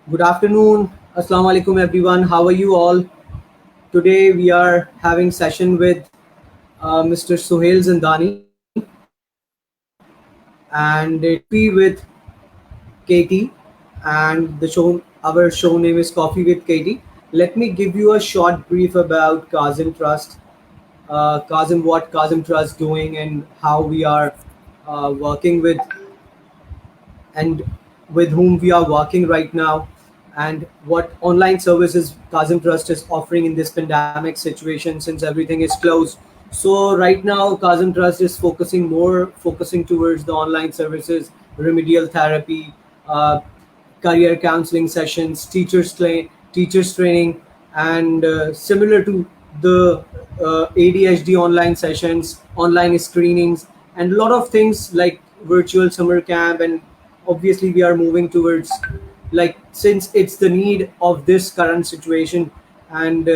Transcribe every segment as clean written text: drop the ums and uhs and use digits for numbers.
Good afternoon. Assalamu alaikum everyone. How are you all? Today we are having session with Mr. Sohail Zindani and it will be with Katie and the show our show name is Coffee with Katie. Let me give you a short brief about Kazim Trust. Kazim, what Kazim Trust doing and how we are working and with whom we are working right now and what online services Kazim Trust is offering in this pandemic situation since everything is closed. So right now Kazim Trust is focusing towards the online services, remedial therapy, uh, career counseling sessions, teachers training, and similar to the ADHD online sessions, online screenings, and a lot of things like virtual summer camp. And obviously, we are moving towards like since it's the need of this current situation and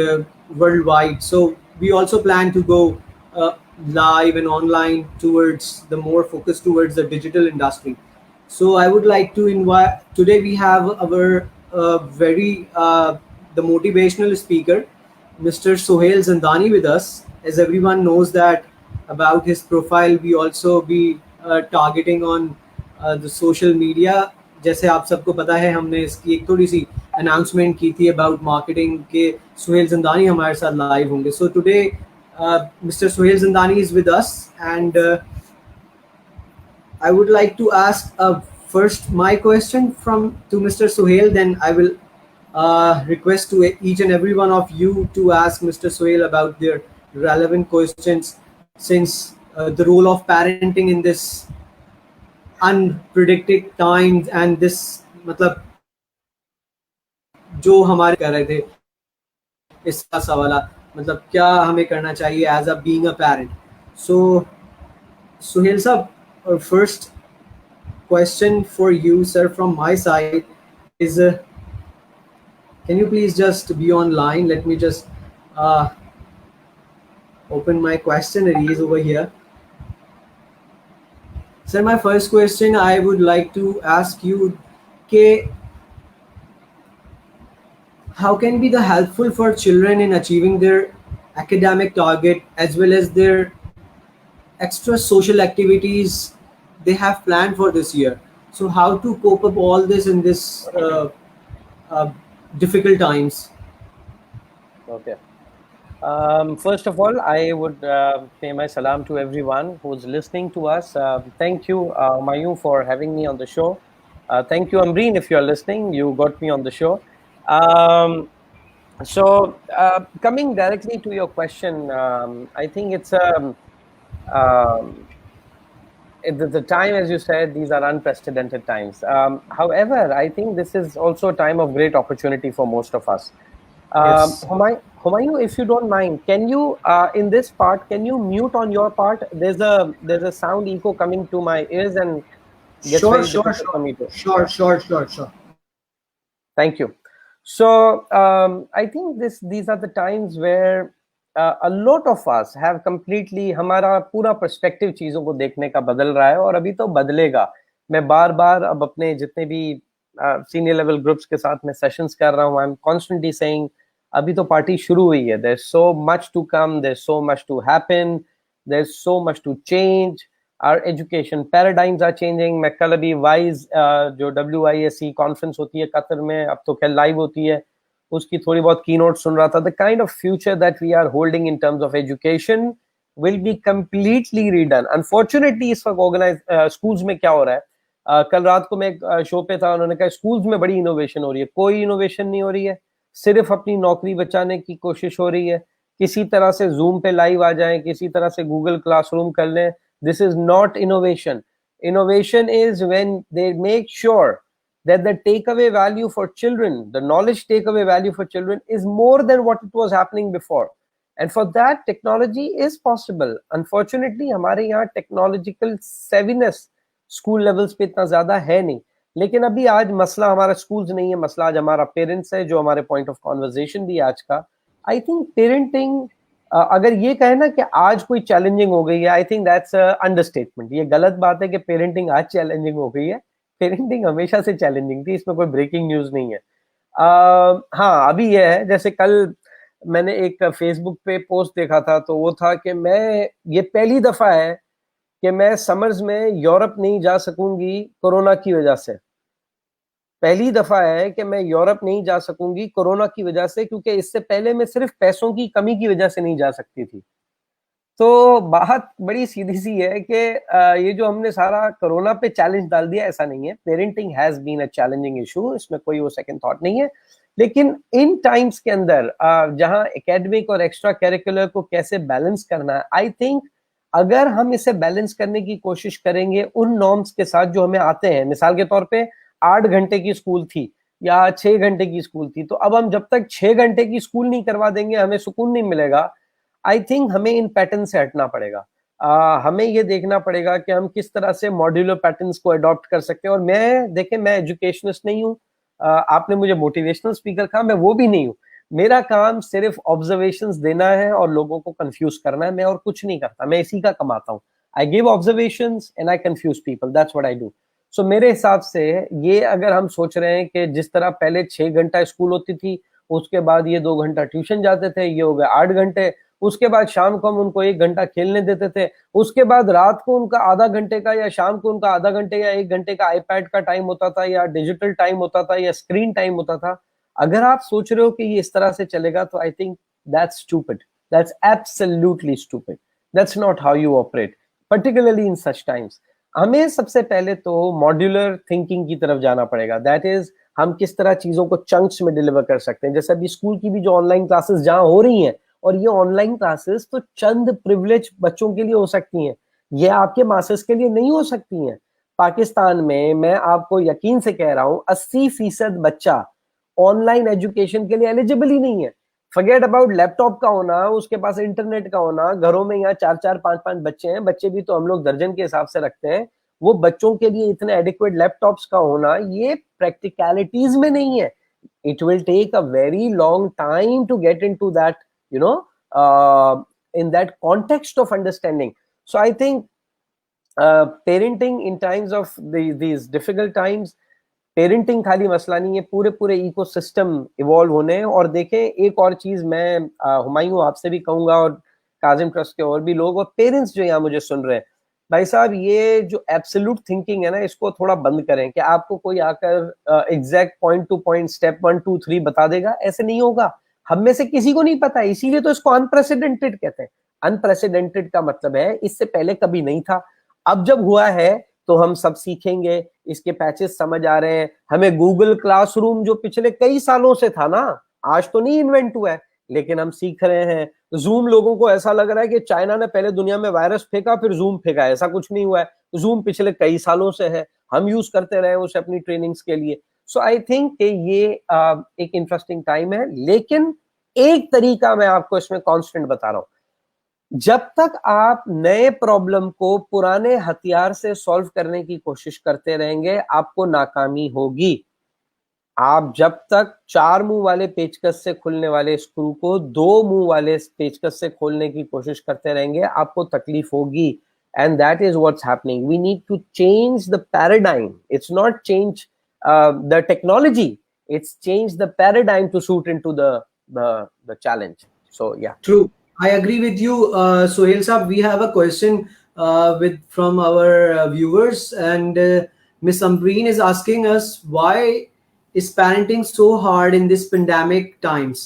worldwide. So we also plan to go live and online towards the more focus towards the digital industry. So I would like to invite today we have our very the motivational speaker, Mr. Sohail Zandani with us. As everyone knows that about his profile, we also be targeting on the social media. जैसे आप सबको पता है हमने इसकी एक थोड़ी सी announcement की थी अबाउट मार्केटिंग के सुहेल जिंदानी हमारे साथ लाइव होंगे. So today mister Suhail Zindani is with us and I would like to ask first my question from to Mr. Suhail. Then I will request to each and every one of you to ask Mr. Suhail about their relevant questions, since the role of parenting in this unpredicted times and this मतलब जो हमारे कर रहे थे इसका सवाल मतलब क्या हमें करना चाहिए as a being a parent. So Suhail sahab, first question for you, sir, from my side is can you please just be online? Let me just uh, open my questionnaires over here. Sir, my first question I would like to ask you, K, how can be the helpful for children in achieving their academic target as well as their extra social activities they have planned for this year? So how to cope up all this in this uh, difficult times? Okay. First of all, I would pay my salam to everyone who's listening to us. Thank you, Mayu, for having me on the show. Thank you, Amreen, if you're listening. You got me on the show. Coming directly to your question, I think it's um, the time, as you said, these are unprecedented times. However, I think this is also a time of great opportunity for most of us. Yes. Humayu, if you don't mind, can you in this part, can you mute on your part? There's a sound echo coming to my ears and gets Sure, very sure, difficult for sure, me to. sure, sure, sure, sure. Thank you. So I think these are the times where a lot of us have completely हमारा पूरा perspective चीजों को देखने का बदल रहा है और अभी तो बदलेगा. मैं बार बार अब अपने जितने भी senior level groups के साथ में sessions कर रहा हूँ, I'm constantly saying अभी तो पार्टी शुरू हुई है. There's so much to come. There's so much to happen. There's so much to change. Our education paradigms are changing. मैं कल अभी वाइज जो WISE कॉन्फ्रेंस होती है कतर में, अब तो खैर लाइव होती है, उसकी थोड़ी बहुत की नोट सुन रहा था. The kind of future that we are holding in terms of education will be completely redone. Unfortunately इस वक्त ऑर्गेनाइज स्कूल्स में क्या हो रहा है, कल रात को मैं एक शो पे था, उन्होंने कहा स्कूल्स में बड़ी इनोवेशन हो रही है. कोई इनोवेशन नहीं हो रही है, सिर्फ अपनी नौकरी बचाने की कोशिश हो रही है. किसी तरह से जूम पे लाइव आ जाएं, किसी तरह से गूगल क्लासरूम कर लें. This is not innovation. Innovation is when they make sure that the takeaway value for children, the knowledge takeaway value for children is more than what it was happening before. And for that, technology is possible. Unfortunately, हमारे यहाँ technological savviness school levels पे इतना ज़्यादा है नहीं. लेकिन अभी आज मसला हमारा schools नहीं है, मसला आज हमारा parents है, जो हमारे point of conversation भी आज का. I think parenting अगर ये कहे ना कि आज कोई चैलेंजिंग हो गई है, आई थिंक दैट्स अंडरस्टेटमेंट. ये गलत बात है कि पेरेंटिंग आज चैलेंजिंग हो गई है. पेरेंटिंग हमेशा से चैलेंजिंग थी, इसमें कोई ब्रेकिंग न्यूज नहीं है. हाँ, अभी ये है, जैसे कल मैंने एक फेसबुक पे पोस्ट देखा था, तो वो था कि मैं, ये पहली दफा है कि मैं समर्स में यूरोप नहीं जा सकूंगी कोरोना की वजह से। पहली दफा है कि मैं यूरोप नहीं जा सकूंगी कोरोना की वजह से, क्योंकि इससे पहले मैं सिर्फ पैसों की कमी की वजह से नहीं जा सकती थी। तो बात बड़ी सीधी सी है कि ये जो हमने सारा कोरोना पे चैलेंज डाल दिया, ऐसा नहीं है। Parenting has been a challenging issue, इसमें कोई वो सेकंड थॉट नहीं है। लेकिन इन टाइम्स के अंदर जहां एकेडमिक और एक्स्ट्रा करिकुलर को कैसे बैलेंस करना है, आई थिंक अगर हम इसे बैलेंस करने की कोशिश करेंगे उन नॉर्म्स के साथ जो हमें आते हैं, मिसाल के तौर पे 8 घंटे की स्कूल थी या 6 घंटे की स्कूल थी, तो अब हम जब तक 6 घंटे की स्कूल नहीं करवा देंगे हमें सुकून नहीं मिलेगा। आई थिंक हमें इन पैटर्न से हटना पड़ेगा। हमें ये देखना पड़ेगा कि हम किस तरह से मॉड्यूलर पैटर्न्स को अडॉप्ट कर सकते हैं। और मैं देखें, मैं एजुकेशनिस्ट नहीं हूँ, आपने मुझे मोटिवेशनल स्पीकर कहा, मैं वो भी नहीं हूँ। मेरा काम सिर्फ ऑब्जर्वेशंस देना है और लोगों को कंफ्यूज करना है, मैं और कुछ नहीं करता, मैं इसी का कमाता हूँ। I give observations and I confuse people, that's what I do. So मेरे हिसाब से ये, अगर हम सोच रहे हैं कि जिस तरह पहले 6 घंटा स्कूल होती थी, उसके बाद ये 2 घंटा ट्यूशन जाते थे, ये हो गए 8 घंटे, उसके बाद शाम को हम उनको 1 घंटा खेलने देते थे, उसके बाद रात को उनका आधा घंटे का या शाम को उनका आधा घंटे या 1 घंटे का आईपैड का टाइम होता था या डिजिटल टाइम होता था या स्क्रीन टाइम होता था। अगर आप सोच रहे हो कि ये इस तरह से चलेगा, तो आई think that's stupid, that's absolutely stupid, that's not how you operate, particularly in such times. हमें सबसे पहले तो मॉड्यूलर थिंकिंग की तरफ जाना पड़ेगा, दैट इज हम किस तरह चीजों को चंक्स में डिलीवर कर सकते हैं। जैसे अभी स्कूल की भी जो ऑनलाइन क्लासेस जहां हो रही हैं, और ये ऑनलाइन क्लासेस तो चंद प्रिविलेज बच्चों के लिए हो सकती हैं, ये आपके मासेस के लिए नहीं हो सकती हैं। पाकिस्तान में मैं आपको यकीन से कह रहा हूं 80% बच्चा ऑनलाइन एजुकेशन के लिए एलिजिबल ही नहीं है। फॉरगेट अबाउट लैपटॉप का होना, उसके पास इंटरनेट का होना, घरों में यहाँ 4-4 5-5 बच्चे हैं, बच्चे भी तो हम लोग दर्जन के हिसाब से रखते हैं, वो बच्चों के लिए इतने एडिक्वेट लैपटॉप्स का होना, ये प्रैक्टिकलिटीज में नहीं है। It will take a very long time to get into that, you know, in that context of understanding. So I think parenting in times of these difficult times, parenting खाली मसला नहीं है, पूरे पूरे इकोसिस्टम इवॉल्व होने हैं। और देखें, एक और चीज मैं हुमायूं आपसे भी कहूंगा, और काजिम ट्रस्ट के और भी लोग और पेरेंट्स जो यहाँ मुझे सुन रहे हैं, भाई साहब, ये जो एब्सोल्यूट थिंकिंग है ना, इसको थोड़ा बंद करें कि आपको कोई आकर exact point two point step 1 2 3 बता देगा, ऐसे नहीं होगा। हम में से किसी को नहीं पता, इसीलिए तो इसको अनप्रेसिडेंटेड कहते हैं। अनप्रेसिडेंटेड का मतलब है इससे पहले कभी नहीं था, अब जब हुआ है तो हम सब सीखेंगे, इसके पैचेस समझ आ रहे हैं हमें। गूगल क्लासरूम जो पिछले कई सालों से था ना, आज तो नहीं इन्वेंट हुआ है, लेकिन हम सीख रहे हैं। जूम, लोगों को ऐसा लग रहा है कि चाइना ने पहले दुनिया में वायरस फेंका फिर जूम फेंका, ऐसा कुछ नहीं हुआ है। जूम पिछले कई सालों से है, हम यूज करते रहे उसे अपनी ट्रेनिंग्स के लिए। सो आई थिंक कि ये एक इंटरेस्टिंग टाइम है। लेकिन एक तरीका मैं आपको इसमें कांस्टेंट बता रहा हूं, जब तक आप नए प्रॉब्लम को पुराने हथियार से सॉल्व करने की कोशिश करते रहेंगे, आपको नाकामी होगी। आप जब तक 4 मुंह वाले पेचकस से खुलने वाले स्क्रू को 2 मुंह वाले पेचकस से खोलने की कोशिश करते रहेंगे, आपको तकलीफ होगी। And that is what's happening. We need to change the paradigm. It's not change the technology, it's change the paradigm to suit into the challenge. So yeah, True. I agree with you, Sohail Saab. We have a question with from our viewers, and Miss Ambreen is asking us, why is parenting so hard in this pandemic times?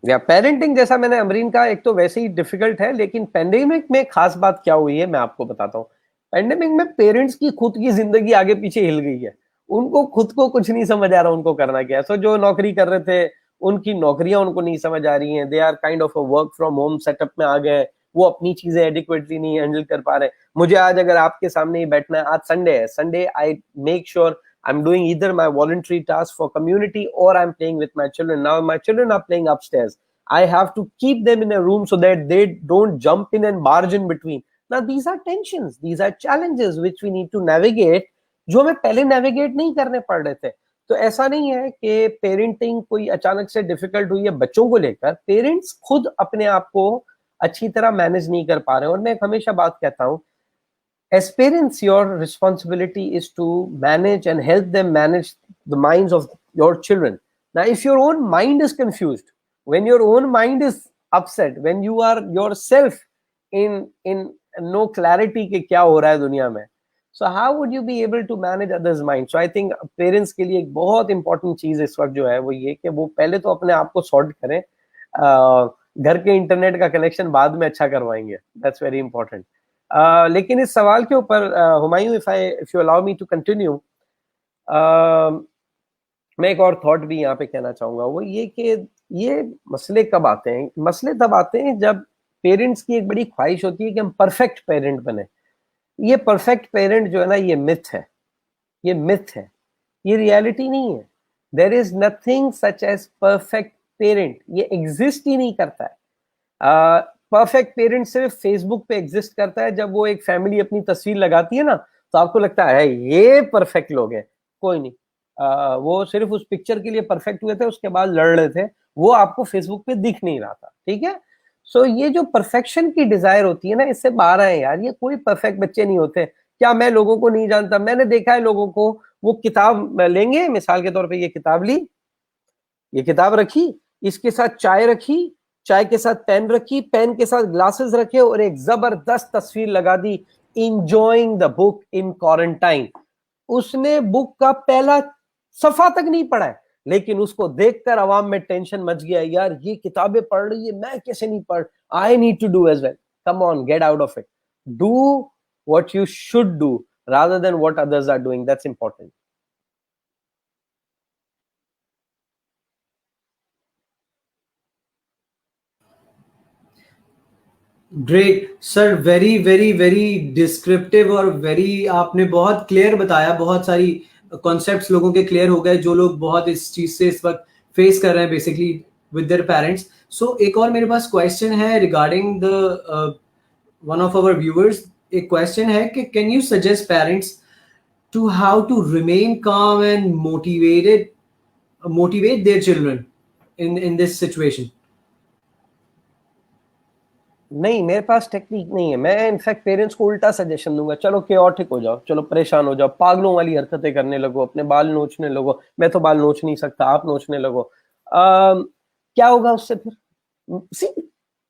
या parenting, जैसा मैंने अमरीन कहा, एक तो वैसे ही difficult है, लेकिन pandemic में खास बात क्या हुई है मैं आपको बताता हूँ। पेंडेमिक में पेरेंट्स की खुद की जिंदगी आगे पीछे हिल गई है, उनको खुद को कुछ नहीं समझ आ रहा उनको करना क्या है। सो जो नौकरी कर रहे थे, उनकी नौकरियां उनको नहीं समझ आ रही हैं, they are kind of a work from home setup में आ गए, वो अपनी चीजें एडिक्वेटली नहीं हैंडल कर पा रहे। मुझे आज अगर आपके सामने ही बैठना है, आज संडे है, Sunday I make sure I'm doing either my voluntary task for community or I'm playing with my children. Now my children are playing upstairs. I have to keep them in a room so that they don't jump in and barge in between. Now these are tensions, these are challenges which we need to navigate, जो हमें पहले navigate नहीं करने पड़ रहे थे। तो ऐसा नहीं है कि पेरेंटिंग कोई अचानक से डिफिकल्ट हुई है बच्चों को लेकर, पेरेंट्स खुद अपने आप को अच्छी तरह मैनेज नहीं कर पा रहे हैं। और मैं हमेशा बात कहता हूँ, as parents, your responsibility is to manage and help them manage the minds of your children. Now, if your own mind is confused, when your own mind is upset, when you are yourself in no clarity कि क्या हो रहा है दुनिया में, so how would you be able to manage others mind? So I think parents के लिए एक बहुत important चीज इस वक्त जो है वो ये कि वो पहले तो अपने आप को सॉर्ट करें, घर के इंटरनेट का कनेक्शन बाद में अच्छा करवाएंगे, दैट्स वेरी इंपॉर्टेंट। लेकिन इस सवाल के ऊपर Humayun, if you allow me to continue, मैं एक और थॉट भी यहाँ पे कहना चाहूंगा, वो ये कि ये मसले कब आते हैं? मसले तब आते हैं जब पेरेंट्स की एक बड़ी ख्वाहिश होती है कि हम परफेक्ट पेरेंट बने। ये परफेक्ट पेरेंट जो है ना, ये मिथ है, ये मिथ है, ये रियलिटी नहीं है। There is nothing such as perfect parent, ये एग्जिस्ट ही नहीं करता है। परफेक्ट पेरेंट सिर्फ फेसबुक पे एग्जिस्ट करता है, जब वो एक फैमिली अपनी तस्वीर लगाती है ना, तो आपको लगता है ये परफेक्ट लोग हैं। कोई नहीं, वो सिर्फ उस पिक्चर के लिए परफेक्ट हुए थे, उसके बाद लड़ रहे थे, वो आपको फेसबुक पे दिख नहीं रहा था, ठीक है। सो ये जो परफेक्शन की डिजायर होती है ना, इससे बाहर है यार, ये कोई परफेक्ट बच्चे नहीं होते। क्या मैं लोगों को नहीं जानता? मैंने देखा है लोगों को, वो किताब लेंगे, मिसाल के तौर पे ये किताब ली, ये किताब रखी, इसके साथ चाय रखी, चाय के साथ पेन रखी, पेन के साथ ग्लासेस रखे और एक जबरदस्त तस्वीर लगा दी, enjoying the book in quarantine. उसने बुक का पहला सफा तक नहीं पढ़ा है, लेकिन उसको देखकर अवाम में टेंशन मच गया, यार ये किताबें पढ़ रही है, मैं कैसे नहीं पढ़, I need to do as well. Come on, get out of it, do what you should do rather than what others are doing. That's important. Great sir, very very very descriptive और very, आपने बहुत clear बताया, बहुत सारी concepts लोगों के clear हो गए, जो लोग बहुत इस चीज से इस वक्त फेस कर रहे हैं basically with their parents. So एक और मेरे पास क्वेश्चन है regarding the one of our viewers. एक क्वेश्चन है कि can you suggest parents to how to remain calm and motivate their children in this situation? नहीं, मेरे पास टेक्निक नहीं है। मैं इनफैक्ट पेरेंट्स को उल्टा सजेशन दूंगा, चलो केओटिक हो जाओ, चलो परेशान हो जाओ, पागलों वाली हरकतें करने लगो, अपने बाल नोचने लगो। मैं तो बाल नोच नहीं सकता, आप नोचने लगो। क्या होगा उससे फिर? See,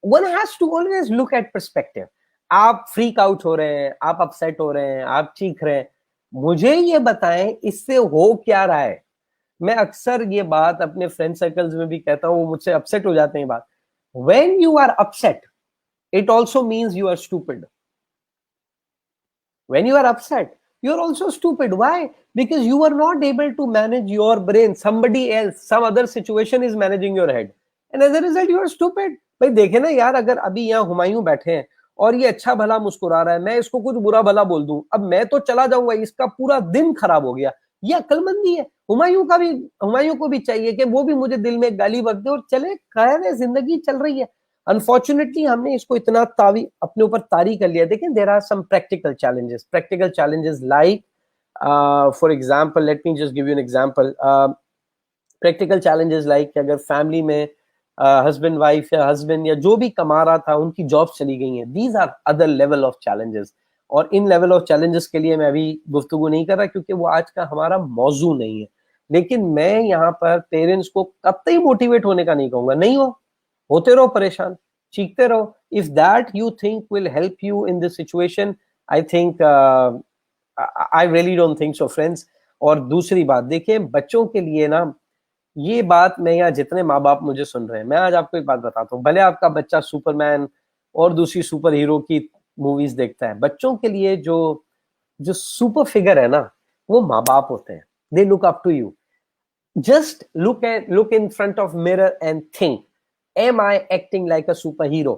one has to always look at perspective. आप फ्रीक आउट हो रहे हैं, आप अपसेट हो रहे हैं, आप चीख रहे हैं, मुझे ये बताएं इससे हो क्या रहा है। मैं अक्सर ये बात अपने फ्रेंड सर्कल्स में भी कहता हूँ, मुझसे अपसेट हो जाते हैं बात। When you are upset, it also means you are stupid. When you are upset, you are also stupid. Why? Because you are not able to manage your brain. Somebody else, some other situation is managing your head, and as a result you are stupid. भाई देखे ना यार, अगर अभी यहाँ हुमायूं बैठे हैं और ये अच्छा भला मुस्कुरा रहा है, मैं इसको कुछ बुरा भला बोल दूं, अब मैं तो चला जाऊंगा, इसका पूरा दिन खराब हो गया। ये अक्लमंदी है। हुमायूं को भी चाहिए कि वो भी मुझे दिल में गाली बक दे और चले, खैर है, जिंदगी चल रही है। अनफॉर्चुनेटली हमने इसको इतना तावी अपने ऊपर तारी कर लिया। देखें, there are some practical challenges like, for example, let me just give you an example. Practical challenges like अगर फैमिली में हस्बैंड वाइफ या हस्बैंड या जो भी कमा रहा था, उनकी जॉब चली गई है, these are other level of challenges. और इन लेवल ऑफ चैलेंजेस के लिए मैं अभी गुफ्तगू नहीं कर रहा, क्योंकि वो आज का हमारा मौजू नहीं है। लेकिन मैं यहाँ पर पेरेंट्स को कतई मोटिवेट होने का नहीं कहूंगा, नहीं होते रहो परेशान, चीखते रहो। If that you think will help you in this situation, I think, I really don't think so friends. और दूसरी बात देखिए, बच्चों के लिए ना, ये बात मैं यहाँ जितने माँ बाप मुझे सुन रहे हैं, मैं आज आपको एक बात बताता हूँ, भले आपका बच्चा सुपरमैन और दूसरी सुपर हीरो की मूवीज देखता है, बच्चों के लिए जो जो सुपर फिगर है ना, वो माँ बाप होते हैं। They look up to you. Just look in front of mirror and think, am I acting like a superhero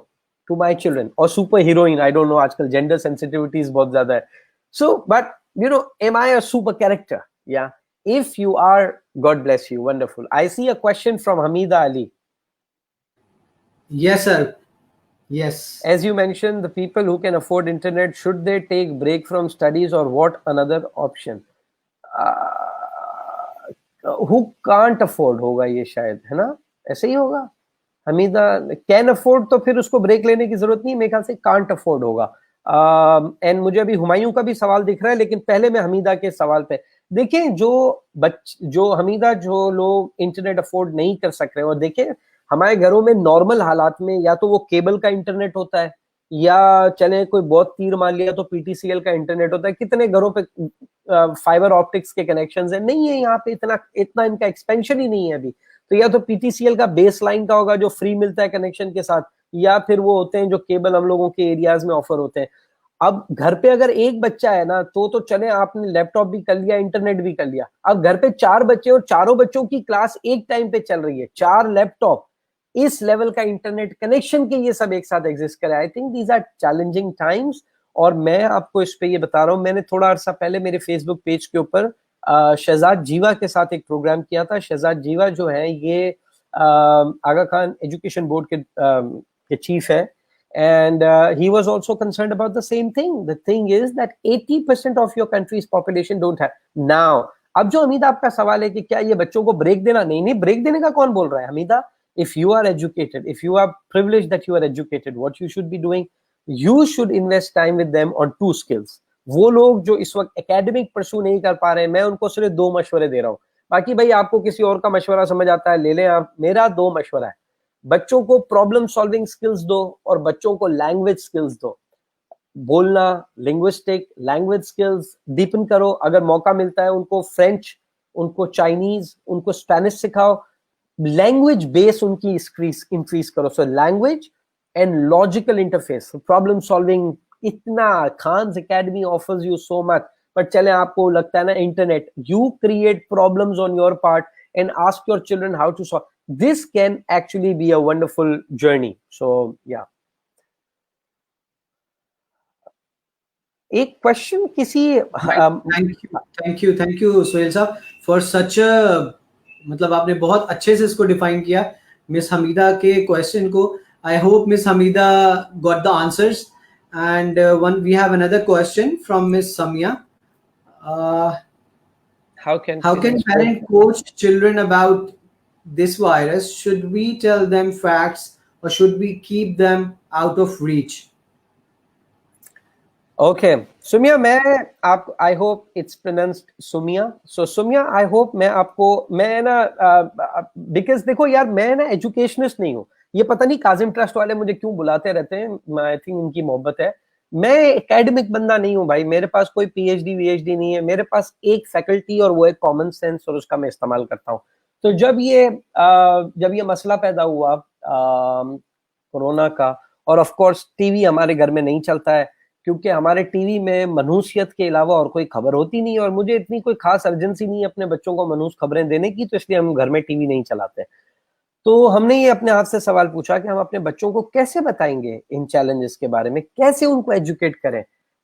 to my children or super heroine? I don't know, आजकल gender sensitivities बहुत ज्यादा है। So, but you know, am I a super character? Yeah. If you are, God bless you. Wonderful. I see a question from Hamida Ali. Yes, sir. Yes. As you mentioned, the people who can afford internet, should they take break from studies or what another option? Who can't afford होगा ये शायद, है ना? ऐसे ही होगा। Hamida can afford, तो फिर उसको ब्रेक लेने की जरूरत नहीं, मेरे ख्याल से कांट अफोर्ड होगा। एंड मुझे अभी हुमायूं का भी सवाल दिख रहा है, लेकिन पहले मैं हमीदा के सवाल पे, देखें जो हमीदा, जो लोग इंटरनेट अफोर्ड नहीं कर सक रहे, और देखें हमारे घरों में नॉर्मल हालात में या तो वो केबल का इंटरनेट होता है, या चले कोई बहुत तीर मार लिया तो पीटीसीएल का इंटरनेट होता है। कितने घरों पे फाइबर ऑप्टिक्स के कनेक्शंस है, नहीं है यहाँ पे, इतना इतना इनका एक्सपेंशन ही नहीं है अभी। तो या तो पीटीसीएल का बेस लाइन का होगा जो फ्री मिलता है कनेक्शन के साथ, या फिर वो होते हैं जो केबल हम लोगों के एरियाज में ऑफर होते हैं। अब घर पे अगर एक बच्चा है ना तो चले आपने लैपटॉप भी कर लिया, इंटरनेट भी कर लिया। अब घर पे 4 बच्चे और चारों बच्चों की क्लास एक टाइम पे चल रही है, 4 लैपटॉप, इस लेवल का इंटरनेट कनेक्शन के ये सब एक साथ एग्जिस्ट करे। I think these are challenging times. और मैं आपको इस पे ये बता रहा हूँ, मैंने थोड़ा अरसा पहले मेरे फेसबुक पेज के ऊपर शहजाद जीवा के साथ एक प्रोग्राम किया था। शहजाद जीवा जो है ये आगा खान एजुकेशन बोर्ड के चीफ है, and he was also concerned about the same thing. The thing is that 80% of your country's population don't have now. अब जो हमीदा आपका सवाल है कि क्या ये बच्चों को ब्रेक देना, नहीं नहीं, ब्रेक देने का कौन बोल रहा है Hamida? If you are educated, if you are privileged that you are educated, what you should be doing, you should invest time with them on 2 skills. वो लोग जो इस वक्त एकेडमिक परस्यू नहीं कर पा रहे हैं, मैं उनको सिर्फ 2 मशवरे दे रहा हूँ। बाकी भाई आपको किसी और का मशवरा समझ आता है ले लें आप, मेरा 2 मशवरा है। बच्चों को प्रॉब्लम सॉल्विंग स्किल्स दो और बच्चों को लैंग्वेज स्किल्स दो। बोलना, लिंग्विस्टिक, लैंग्वेज स्किल्स डीपन करो। अगर मौका मिलता है उनको फ्रेंच, उनको चाइनीज, उनको स्पेनिश सिखाओ। लैंग्वेज बेस उनकी इंक्रीज करो। So language and logical interface, problem solving. इतना Khan's Academy offers you so much, but चले आपको लगता है ना internet, you create problems on your part and ask your children how to solve. This can actually be a wonderful journey. So yeah. एक question किसी thank you Sohail साहब for such मतलब आपने बहुत अच्छे से इसको डिफाइन किया मिस हमीदा के क्वेश्चन को। I hope miss Hamida got the answers and one we have another question from miss Samiya. How can parents coach children about this virus? Should we tell them facts or should we keep them out of reach? Okay, Sumya, I hope it's pronounced Sumya. So Sumya, I hope मैं ना because देखो यार, मैं ना educationist नहीं हूँ। ये पता नहीं काजिम ट्रस्ट वाले मुझे क्यों बुलाते रहते हैं, आई थिंक इनकी मोहब्बत है। मैं एकेडमिक बंदा नहीं हूँ भाई, मेरे पास कोई पीएचडी वीएचडी नहीं है। मेरे पास एक फैकल्टी और वो एक कॉमन सेंस, और उसका मैं इस्तेमाल करता हूँ। तो जब ये मसला पैदा हुआ कोरोना का, और ऑफ कोर्स टीवी हमारे घर में नहीं चलता है क्योंकि हमारे टीवी में मनहूसियत के अलावा और कोई खबर होती नहीं, और मुझे इतनी कोई खास अर्जेंसी नहीं है अपने बच्चों को मनहूस खबरें देने की, तो इसलिए हम घर में टीवी नहीं चलाते। तो हमने ये अपने आप से सवाल पूछा कि हम अपने बच्चों को कैसे बताएंगे इन चैलेंजेस के बारे में, कैसे उनको एजुकेट करें।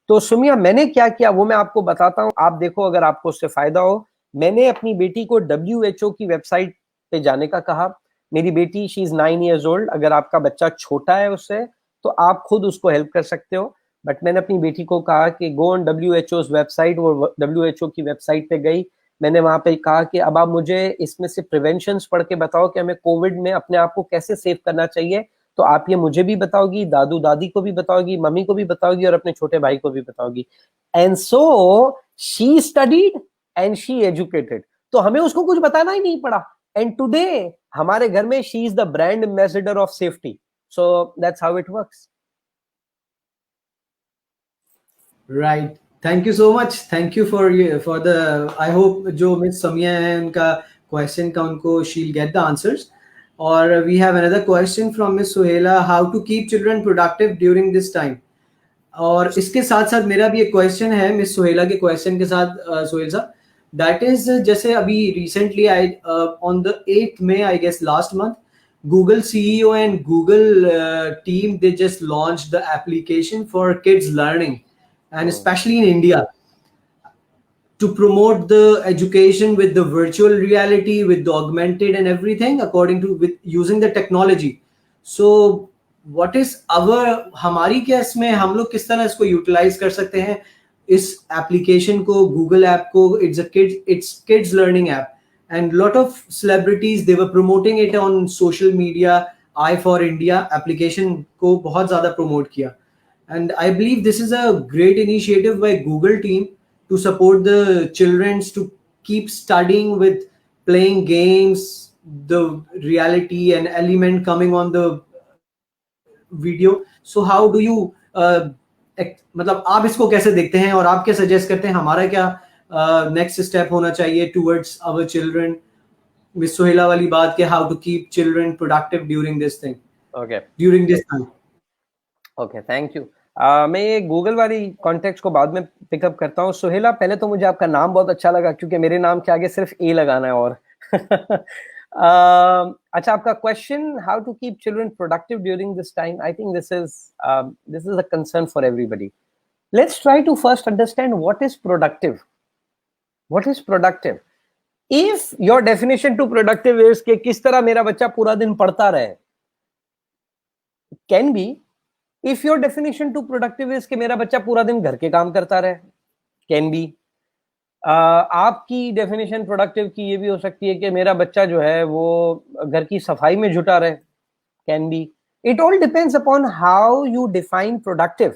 तो सुमिया, मैंने क्या किया वो मैं आपको बताता हूँ, आप देखो अगर आपको उससे फायदा हो। मैंने अपनी बेटी को WHO की वेबसाइट पे जाने का कहा। मेरी बेटी शी इज 9 years old। अगर आपका बच्चा छोटा है उससे तो आप खुद उसको हेल्प कर सकते हो, बट मैंने अपनी बेटी को कहा कि गो ऑन WHO's वेबसाइट। वो WHO की वेबसाइट पे गई। मैंने वहां पे कहा कि अब आप मुझे इसमें से प्रिवेंशंस पढ़ के बताओ कि हमें कोविड में अपने आप को कैसे सेव करना चाहिए। तो आप ये मुझे भी बताओगी, दादू दादी को भी बताओगी, मम्मी को भी बताओगी, और अपने छोटे भाई को भी बताओगी। And so she studied and she educated. तो हमें उसको कुछ बताना ही नहीं पड़ा। एंड टुडे हमारे घर में she is the brand ambassador of safety. So that's how it works. Right, thank you so much. Thank you for the, I hope जो मिस समिया है उनका क्वेश्चन का उनको शील गेट द आंसर्स। और we have another question from miss Suhela, how to keep children productive during this time. और इसके साथ साथ मेरा भी एक क्वेश्चन है मिस सुहेला के क्वेश्चन के साथ सुहेल साहब, दैट इज जैसे अभी recently I on the 8th May I guess last month, Google CEO and Google team, they just launched the application for kids learning, and especially in India, to promote the education with the virtual reality, with the augmented and everything, according to with using the technology. So what is our, हमारी क्या इसमें हम लोग किस तरह इसको utilise कर सकते हैं इस एप्लीकेशन को, गूगल ऐप को? it's kids learning app, and lot of celebrities they were promoting it on social media. I for India application को बहुत ज़्यादा promote किया, and I believe this is a great initiative by Google team to support the children to keep studying with playing games, the reality and element coming on the video. So how do you मतलब आप इसको कैसे देखते हैं और आप क्या suggest करते हैं, हमारा क्या नेक्स्ट स्टेप होना चाहिए टुवर्ड्स आवर चिल्ड्रन? मिस सोहेला वाली बात कि how to keep children productive during this thing, okay during this time. Okay, thank you. मैं ये गूगल वाली कॉन्टेक्स्ट को बाद में पिकअप करता हूँ. सुहेला, पहले तो मुझे आपका नाम बहुत अच्छा लगा क्योंकि मेरे नाम के आगे सिर्फ ए लगाना है और अच्छा, आपका question, how to keep children productive during this time, I think this is a concern for everybody. Let's try to first understand what is productive. What is productive? If your definition to productive is कि किस तरह मेरा बच्चा पूरा दिन पढ़ता रहे, can be. If your definition to productive is कि मेरा बच्चा पूरा दिन घर के काम करता रहे, कैन बी. आपकी डेफिनेशन प्रोडक्टिव की ये भी हो सकती है कि मेरा बच्चा जो है वो घर की सफाई में जुटा रहे, can B. It all depends upon how you define productive.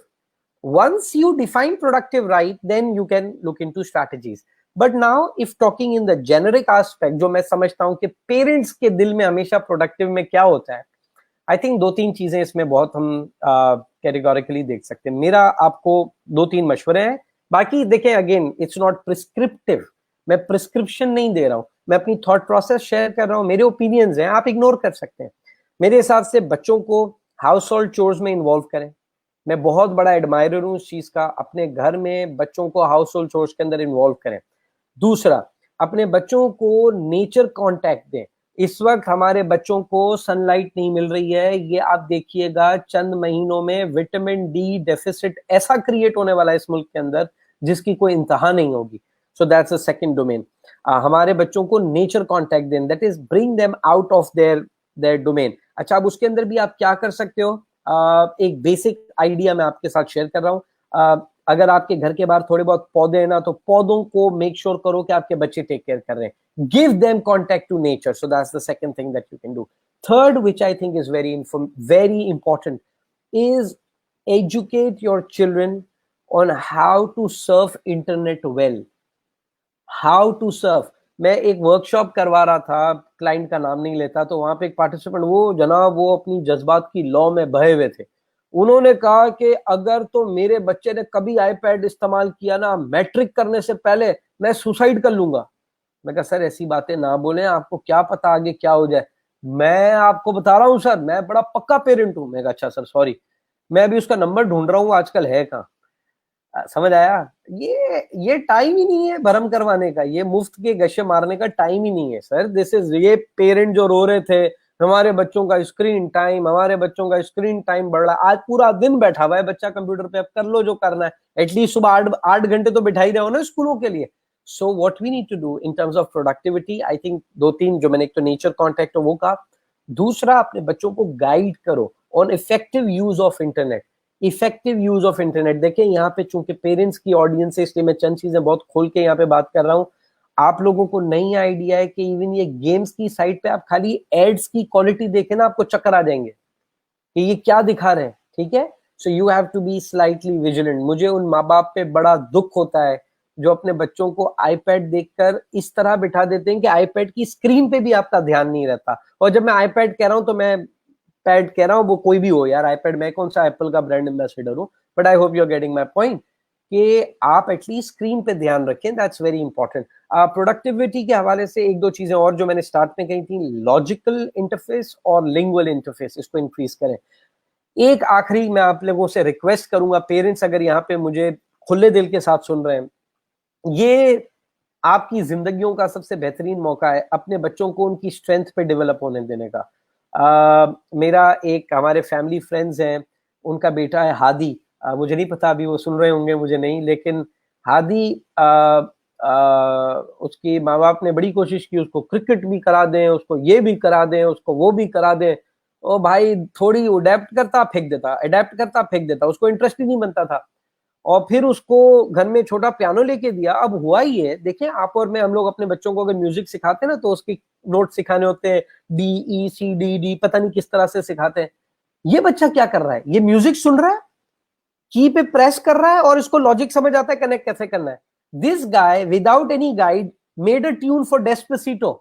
once you define productive right, then you can look into strategies. But now if talking in the generic aspect, जो मैं समझता हूं कि पेरेंट्स के दिल में हमेशा प्रोडक्टिव में क्या होता है, आई थिंक 2-3 चीजें इसमें बहुत हम कैटेगोरिकली देख सकते हैं. मेरा आपको 2-3 मशवरे हैं. बाकी देखें, अगेन इट्स नॉट प्रिस्क्रिप्टिव, मैं प्रिस्क्रिप्शन नहीं दे रहा हूं, मैं अपनी थॉट प्रोसेस शेयर कर रहा हूं, मेरे ओपिनियंस हैं, आप इग्नोर कर सकते हैं. मेरे हिसाब से बच्चों को हाउस होल्ड चोर्स में इन्वॉल्व करें. मैं बहुत बड़ा एडमायरर हूं इस चीज का. अपने घर में बच्चों को हाउस होल्ड चोर्स के अंदर इन्वॉल्व करें. दूसरा, अपने बच्चों को नेचर कांटेक्ट दें. इस वक्त हमारे बच्चों को सनलाइट नहीं मिल रही है, ये आप देखिएगा चंद महीनों में विटामिन डी डेफिसिट ऐसा क्रिएट होने वाला है इस मुल्क के अंदर जिसकी कोई इंतहा नहीं होगी. So that's a second domain. हमारे बच्चों को नेचर कांटेक्ट दें, that is bring them out of their domain. अच्छा, अब उसके अंदर भी आप क्या कर सकते हो, एक बेसिक आइडिया मैं आपके साथ शेयर कर रहा हूँ. अगर आपके घर के बाहर थोड़े बहुत पौधे हैं ना, तो पौधों को मेक श्योर करो कि आपके बच्चे टेक केयर कर रहे हैं. Give them contact to nature. So that's the second thing that you can do. Third, which I think is very important, is educate your children on how to surf internet well. How to surf. मैं एक workshop करवा रहा था, client का नाम नहीं लेता, तो वहां पे एक पार्टिसिपेंट, वो जनाब वो अपनी जज्बात की लौ में बहे हुए थे. उन्होंने कहा कि अगर तो मेरे बच्चे ने कभी आईपैड इस्तेमाल किया ना मैट्रिक करने से पहले, मैं सुसाइड कर लूंगा. मैं कहा सर ऐसी बातें ना बोलें, आपको क्या पता आगे क्या हो जाए. मैं आपको बता रहा हूँ सर, मैं बड़ा पक्का पेरेंट हूँ. मैं कहा अच्छा सर सॉरी, मैं अभी उसका नंबर ढूंढ रहा हूँ, आजकल है कहाँ. समझ आया? ये टाइम ही नहीं है भरम करवाने का, ये मुफ्त के गशे मारने का टाइम ही नहीं है सर. दिस इज, ये पेरेंट जो रो रहे थे हमारे बच्चों का स्क्रीन टाइम, हमारे बच्चों का स्क्रीन टाइम बढ़ रहा है, आज पूरा दिन बैठा हुआ है बच्चा कंप्यूटर पे. अब कर लो जो करना है, एटलीस्ट सुबह 8 घंटे तो बिठा ही रहे हो ना स्कूलों के लिए. So what we need to do in terms of productivity, I think 2-3 जो मैंने, एक तो नेचर कॉन्टेक्ट वो कहा. दूसरा, अपने बच्चों को गाइड करो on effective use of internet. Effective use of internet. देखें यहाँ पे चूंकि पेरेंट्स की ऑडियंस है, इसलिए मैं चंद चीजें बहुत खोल के यहाँ पे बात कर रहा हूँ. आप लोगों को नहीं आइडिया है कि इवन ये गेम्स की साइट पे आप खाली एड्स की क्वालिटी देखें ना, आपको चक्कर आ जाएंगे कि ये क्या दिखा रहे हैं. ठीक है, so you have to be slightly vigilant. मुझे उन माँ बाप पे बड़ा दुख होता है जो अपने बच्चों को आईपैड देखकर इस तरह बिठा देते हैं कि आईपैड की स्क्रीन पे भी आपका ध्यान नहीं रहता. और जब मैं आईपैड कह रहा हूं तो मैं पैड कह रहा हूं, वो कोई भी हो यार, आईपैड, मैं कौन सा एप्पल का ब्रांड एम्बेसडर हूं. But I hope you are getting my point कि आप एटलीस्ट स्क्रीन पे ध्यान रखें. That's very important. प्रोडक्टिविटी के हवाले से 1-2 चीजें और जो मैंने स्टार्ट में कही थी, लॉजिकल इंटरफेस और लिंगुअल इंटरफेस, इसको इंक्रीज करें. एक आखिरी मैं आप लोगों से रिक्वेस्ट करूंगा, पेरेंट्स अगर यहाँ पे मुझे खुले दिल के साथ सुन रहे हैं, ये आपकी जिंदगियों का सबसे बेहतरीन मौका है अपने बच्चों को उनकी स्ट्रेंथ पे डेवलप होने देने का. मेरा एक, हमारे फैमिली फ्रेंड्स हैं, उनका बेटा है हादी. मुझे नहीं पता अभी वो सुन रहे होंगे, मुझे नहीं, लेकिन हादी, उसकी माँ बाप ने बड़ी कोशिश की उसको क्रिकेट भी करा दें, उसको ये भी करा दें, उसको वो भी करा दें. ओ भाई, थोड़ी अडेप्ट करता फेंक देता, अडेप्ट करता फेंक देता, उसको इंटरेस्ट ही नहीं बनता था. और फिर उसको घर में छोटा पियानो लेके दिया. अब हुआ ही है, देखें आप और मैं, हम लोग अपने बच्चों को अगर म्यूजिक सिखाते हैं ना, तो उसकी नोट सिखाने होते हैं, DECD, पता नहीं किस तरह से सिखाते हैं. ये बच्चा क्या कर रहा है, ये म्यूजिक सुन रहा है, की पे प्रेस कर रहा है और इसको लॉजिक समझ आता है कनेक्ट कैसे करना है. This guy, without any guide, made a tune for Despacito.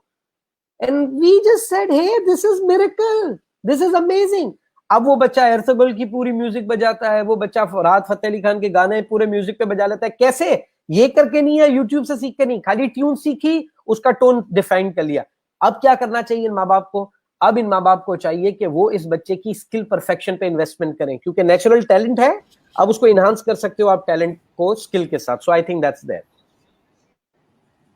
And we just said, hey, this is miracle. This is amazing. अब वो बच्चा एर्तुगरुल की पूरी म्यूजिक बजाता है, वो बच्चा राहत फतेह अली खान के गाने पूरे म्यूजिक पे बजा लेता है. कैसे? ये करके नहीं है, यूट्यूब से सीख के नहीं, खाली ट्यून सीखी, उसका टोन डिफाइन कर लिया. अब क्या करना चाहिए इन माँ बाप को? अब इन माँ बाप को चाहिए कि वो इस बच्चे की स्किल परफेक्शन पे इन्वेस्टमेंट करें, क्योंकि नेचुरल टैलेंट है, अब उसको इनहांस कर सकते हो आप टैलेंट को स्किल के साथ. So I think that's there.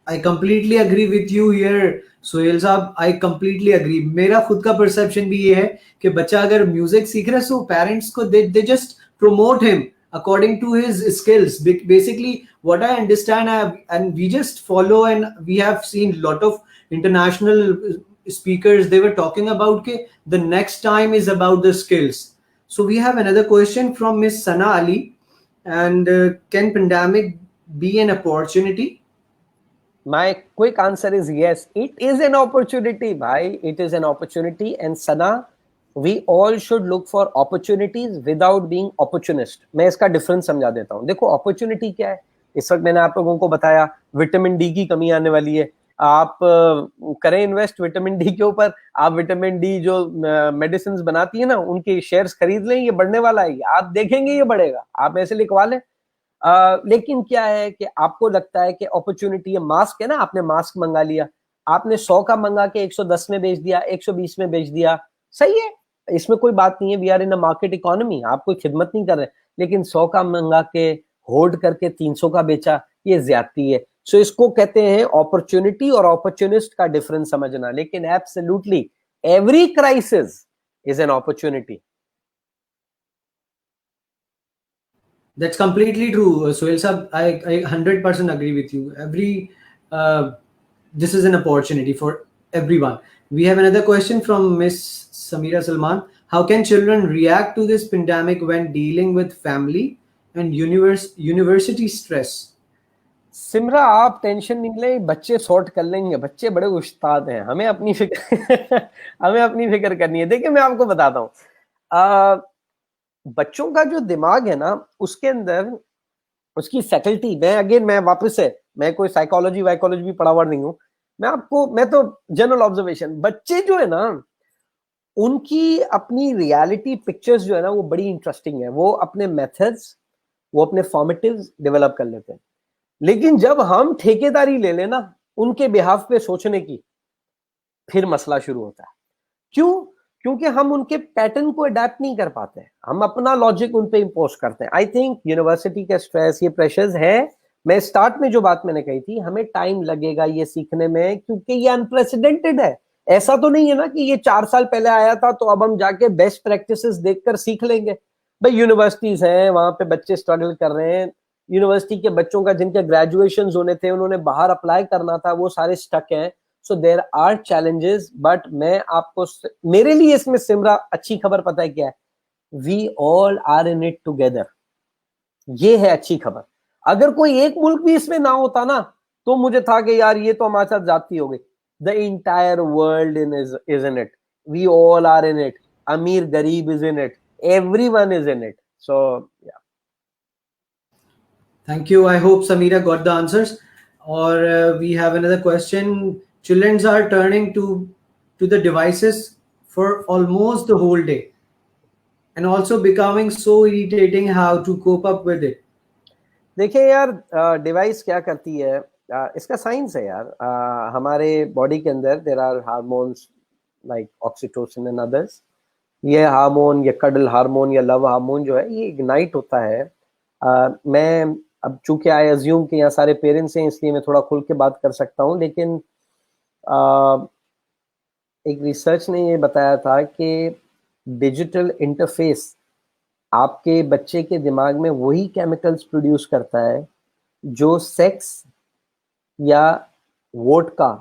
I completely agree with you here, Sohail sahab. I completely agree. मेरा खुद का परसेप्शन भी ये है कि बच्चा अगर म्यूजिक सीख रहा है, so पेरेंट्स को they just promote him according to his skills. Basically, what I understand, and we just follow, and we have seen lot of international speakers. They were talking about कि the next time is about the skills. So we have another question from Miss Sana Ali, and can pandemic be an opportunity? My quick answer is yes. It is an opportunity, bhai. It is an opportunity. And Sana, we all should look for opportunities without being opportunist. मैं इसका difference समझा देता हूँ. देखो opportunity क्या है. इस वक्त मैंने आप लोगों को बताया विटामिन डी की कमी आने वाली है. आप करें इन्वेस्ट विटामिन डी के ऊपर. आप विटामिन डी जो मेडिसिन बनाती है ना, उनके शेयर्स खरीद लें, ये बढ़ने वाला है. आप देखेंगे ये बढ़ेगा. आप ऐसे लिखवा लें. लेकिन क्या है कि आपको लगता है कि अपॉर्चुनिटी है. मास्क है ना, आपने मास्क मंगा लिया, आपने 100 का मंगा के 110 में बेच दिया, 120 में बेच दिया, सही है, इसमें कोई बात नहीं है. We are in a market economy, आप कोई खिदमत नहीं कर रहे. लेकिन 100 का मंगा के होल्ड करके 300 का बेचा, ये ज्यादती है. सो इसको कहते हैं अपॉर्चुनिटी और अपॉर्चुनिस्ट का डिफरेंस समझना. लेकिन absolutely every crisis is an opportunity. That's completely true, Sohail sir. I 100% agree with you. This is an opportunity for everyone. We have another question from Miss Samira Salman. How can children react to this pandemic when dealing with family and university stress? Simra, आप tension नहीं ले, बच्चे sort कर लेंगे. बच्चे बड़े उस्ताद हैं. हमें अपनी फिक्र हमें अपनी फिक्र करनी है. देखिए मैं आपको बताता हूँ, बच्चों का जो दिमाग है ना, उसके अंदर उसकी फैकल्टी, मैं वापस से, मैं कोई साइकोलॉजी वाइकोलॉजी भी पढ़ा हुआ नहीं हूँ. मैं तो जनरल ऑब्जर्वेशन, बच्चे जो है ना, उनकी अपनी रियलिटी पिक्चर्स जो है ना, वो बड़ी इंटरेस्टिंग है. वो अपने मेथड्स, वो अपने फॉर्मेटिव्स डेवलप कर लेते हैं. लेकिन जब हम ठेकेदारी ले लेना उनके बिहाफ पे सोचने की, फिर मसला शुरू होता है. क्यों? क्योंकि हम उनके पैटर्न को अडेप्ट नहीं कर पाते हैं. हम अपना लॉजिक उन पे इंपोज करते हैं. आई थिंक यूनिवर्सिटी का स्ट्रेस, ये प्रेशर्स है. मैं स्टार्ट में जो बात मैंने कही थी, हमें टाइम लगेगा ये सीखने में, क्योंकि ये अनप्रेसिडेंटेड है. ऐसा तो नहीं है ना कि ये 4 साल पहले आया था तो अब हम जाके बेस्ट प्रैक्टिसेस देखकर सीख लेंगे. भाई यूनिवर्सिटीज हैं, वहां पे बच्चे स्ट्रगल कर रहे हैं. यूनिवर्सिटी के बच्चों का जिनके ग्रेजुएशन होने थे, उन्होंने बाहर अप्लाई करना था, वो सारे स्टक हैं. So there are challenges. But मैं आपको, मेरे लिए इसमें सिमरा अच्छी खबर पता है क्या है? We all are in it together. ये है अच्छी खबर. अगर कोई एक मुल्क भी इसमें ना होता ना, तो मुझे था कि यार ये तो हमारे साथ जाती हो गई. The entire world is in it. We all are in it. अमीर गरीब is in it. Everyone is in it. So yeah. Thank you. I hope Samira got the answers. Or we have another question. Children are turning to the devices for almost the whole day, and also becoming so irritating. How to cope up with it? देखिए यार, device क्या करती है, इसका science है यार. हमारे body के अंदर there are hormones like oxytocin and others. ये हार्मोन, ये कडल हार्मोन या लव हार्मोन जो है, ये इग्नाइट होता है. मैं अब चूंकि आई अज्यूम कि यहाँ सारे पेरेंट्स हैं, इसलिए मैं थोड़ा खुल के बात कर सकता हूँ. लेकिन एक रिसर्च ने ये बताया था कि डिजिटल इंटरफेस आपके बच्चे के दिमाग में वही केमिकल्स प्रोड्यूस करता है जो सेक्स या वोडका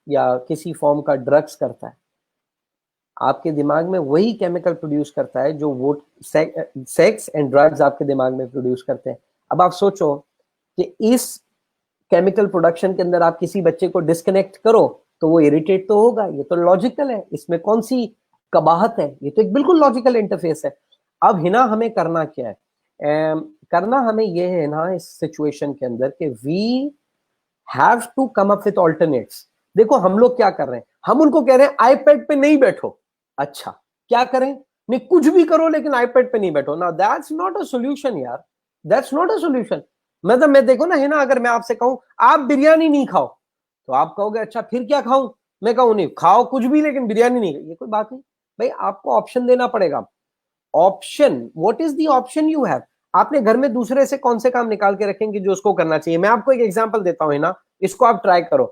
या किसी फॉर्म का ड्रग्स करता है. आपके दिमाग में वही केमिकल प्रोड्यूस करता है जो सेक्स एंड ड्रग्स आपके दिमाग में प्रोड्यूस करते हैं. अब आप सोचो कि इस केमिकल प्रोडक्शन के अंदर आप किसी बच्चे को डिस्कनेक्ट करो तो वो इरिटेट तो होगा. ये तो लॉजिकल है, इसमें कौन सी कबाहत है, ये तो एक बिल्कुल लॉजिकल इंटरफेस है. अब हिना हमें करना क्या है? करना हमें ये है ना इस सिचुएशन के अंदर कि we have to come up with alternates. देखो हम लोग क्या कर रहे हैं, हम उनको कह रहे हैं आईपैड पे नहीं बैठो। अच्छा क्या करें, नहीं कुछ भी करो लेकिन आईपैड पे नहीं बैठो ना, दैट्स नॉट अ सोल्यूशन यार, दैट्स नॉट अ सोल्यूशन। मतलब मैं देखो ना है ना, अगर मैं आपसे कहूं आप बिरयानी नहीं खाओ तो आप कहोगे अच्छा फिर क्या खाऊं, मैं कहूं नहीं खाओ कुछ भी लेकिन बिरयानी नहीं, ये कोई बात नहीं भाई, आपको ऑप्शन देना पड़ेगा। Option, what is the option you have. आपने घर में दूसरे से कौन से काम निकाल के रखेंगे जो उसको करना चाहिए। मैं आपको एक एग्जांपल देता हूं हिना, इसको आप ट्राई करो।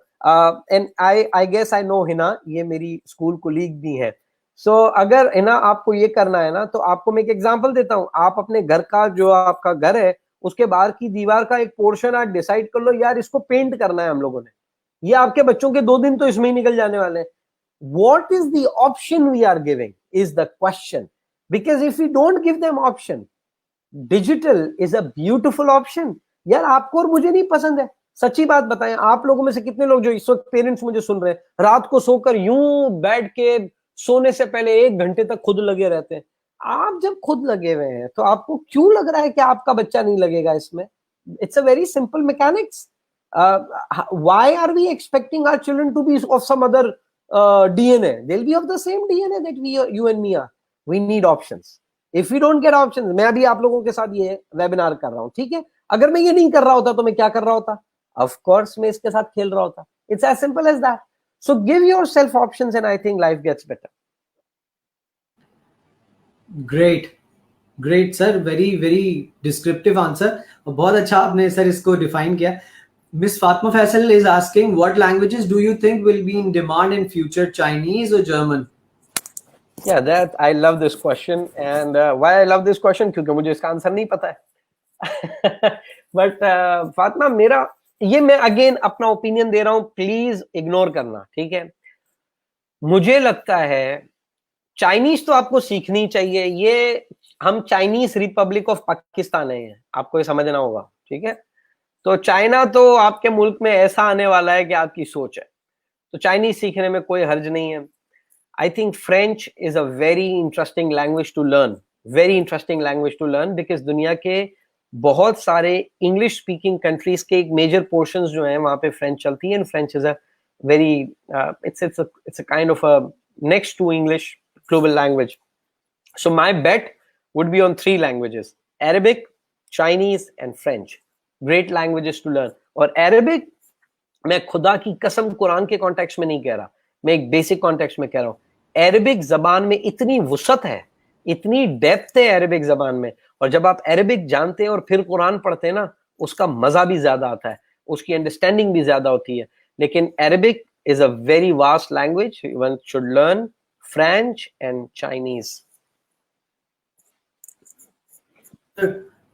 And I guess I know Hina, ये मेरी स्कूल कोलीग भी है। सो अगर हिना आपको ये करना है ना, तो आपको मैं एक एग्जांपल देता हूं। आप अपने घर का, जो आपका घर है उसके बाहर की दीवार का एक पोर्शन आज डिसाइड कर लो, यार इसको पेंट करना है हम लोगों ने। ये आपके बच्चों के 2 दिन तो इसमें ही निकल जाने वाले हैं। What is the option we are giving is the question. Because if we don't give them option, digital is a beautiful option. यार आपको और मुझे नहीं पसंद है, सच्ची बात बताएं, आप लोगों में से कितने लोग जो इस वक्त पेरेंट्स मुझे सुन रहे हैं रात को सोकर यूं बैठ के सोने से पहले 1 घंटे तक खुद लगे रहते हैं। आप जब खुद लगे हुए हैं तो आपको क्यों लग रहा है कि आपका बच्चा नहीं लगेगा इसमें? It's a very simple mechanics. Why are we expecting our children to be of some other DNA? They'll be of the same DNA that you and me are. We need options. If we don't get options, मैं अभी आप लोगों के साथ ये webinar कर रहा हूँ, ठीक है, अगर मैं ये नहीं कर रहा होता तो मैं क्या कर रहा होता? Of course मैं इसके साथ खेल रहा होता। It's as simple as that. So give yourself options and I think life gets better. Great, great sir, very very descriptive answer, और बहुत अच्छा आपने सर इसको डिफाइन किया। Miss Fatima Faisal is asking what languages do you think will be in demand in future, Chinese और German? Yeah, that I love this question and why I love this question क्योंकि मुझे इसका आंसर नहीं पता है। But Fatima, मेरा ये, मैं अगेन अपना ओपिनियन दे रहा हूं, प्लीज इग्नोर करना, ठीक है। मुझे लगता है चाइनीज तो आपको सीखनी चाहिए। ये हम चाइनीज रिपब्लिक ऑफ पाकिस्तान है, आपको ये समझना होगा, ठीक है। तो चाइना तो आपके मुल्क में ऐसा आने वाला है कि आपकी सोच है, तो चाइनीज सीखने में कोई हर्ज नहीं है। I think French is a very interesting language to learn, very interesting language to learn because दुनिया के बहुत सारे English speaking countries के एक major portions जो हैं वहाँ पे French चलती है, and French is a very it's a kind of a next to English global language. So my bet would be on 3 languages: Arabic, Chinese and French. Great languages to learn. और Arabic मैं खुदा की कसम कुरान के context में नहीं कह रहा, मैं एक बेसिक कॉन्टेक्स्ट में कह रहा हूँ। अरबिक जबान में इतनी वुसअत है, इतनी डेप्थ है अरबिक जबान में, और जब आप अरबिक जानते हैं और फिर कुरान पढ़ते हैं ना, उसका मजा भी ज्यादा आता है, उसकी अंडरस्टैंडिंग भी ज्यादा होती है। लेकिन Arabic is a very vast language, one should learn French and Chinese.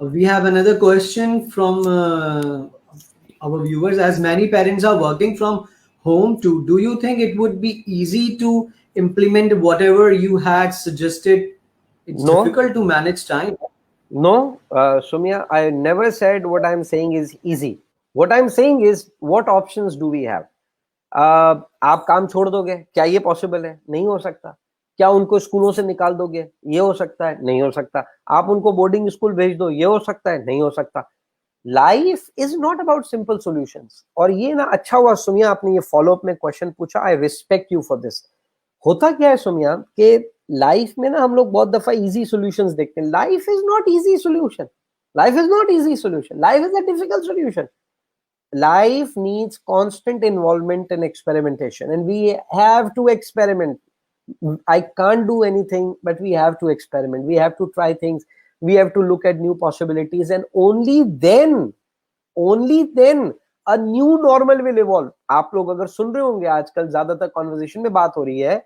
We have another question from our viewers. As many parents are working from home too, do you think it would be easy to implement whatever you had suggested? It's No, difficult to manage time. no, Sumya, I never said what I'm saying is easy. What I'm saying is what options do we have? आप काम छोड़ दोगे, क्या ये possible है? नहीं हो सकता। क्या उनको स्कूलों से निकाल दोगे? ये हो सकता है? नहीं हो सकता। आप उनको बोर्डिंग स्कूल भेज दो, ये हो सकता है? नहीं हो सकता। Life is not about simple solutions. और ये ना अच्छा हुआ सुमिया आपने ये फॉलो अप में क्वेश्चन पूछा, I respect you for this. होता क्या है सुमिया कि लाइफ में ना हम लोग बहुत दफा इजी सॉल्यूशंस देखते हैं। Life is not easy solution, life is not easy solution, life is a difficult solution. Life needs constant involvement and experimentation, and we have to experiment. I can't do anything, but we have to experiment, we have to try things, we have to look at new possibilities, and only then a new normal will evolve. आप लोग अगर सुन रहे होंगे आजकल ज्यादातर conversation में बात हो रही है,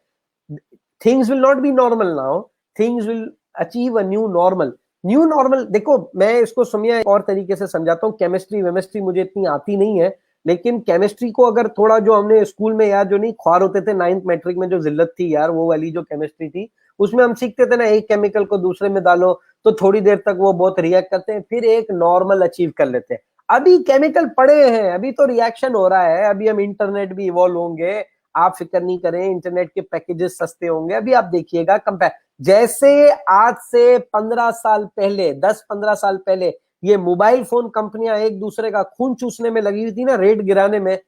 things will not be normal now, things will achieve a new normal. New normal, देखो मैं इसको सुनिए और तरीके से समझाता हूँ। केमिस्ट्री वेमिस्ट्री मुझे इतनी आती नहीं है, लेकिन केमिस्ट्री को अगर थोड़ा, जो हमने स्कूल में यार जो नहीं ख्वार होते थे 9th मैट्रिक में, जो जिल्लत थी यार, वो वाली जो केमिस्ट्री थी, उसमें हम सीखते थे ना, एक केमिकल को दूसरे में डालो तो थोड़ी देर तक वो बहुत रिएक्ट करते हैं, फिर एक नॉर्मल अचीव कर लेते हैं। अभी केमिकल पड़े हैं, अभी तो रिएक्शन हो रहा है, अभी हम इंटरनेट भी इवॉल्व होंगे, आप फिक्र नहीं करें, इंटरनेट के पैकेजेस सस्ते होंगे, अभी आप देखिएगा कंपेयर। जैसे आज से 15 साल पहले, 10-15 साल पहले ये मोबाइल फोन कंपनियां एक दूसरे का खून चूसने में लगी हुई थी ना, रेट गिराने में,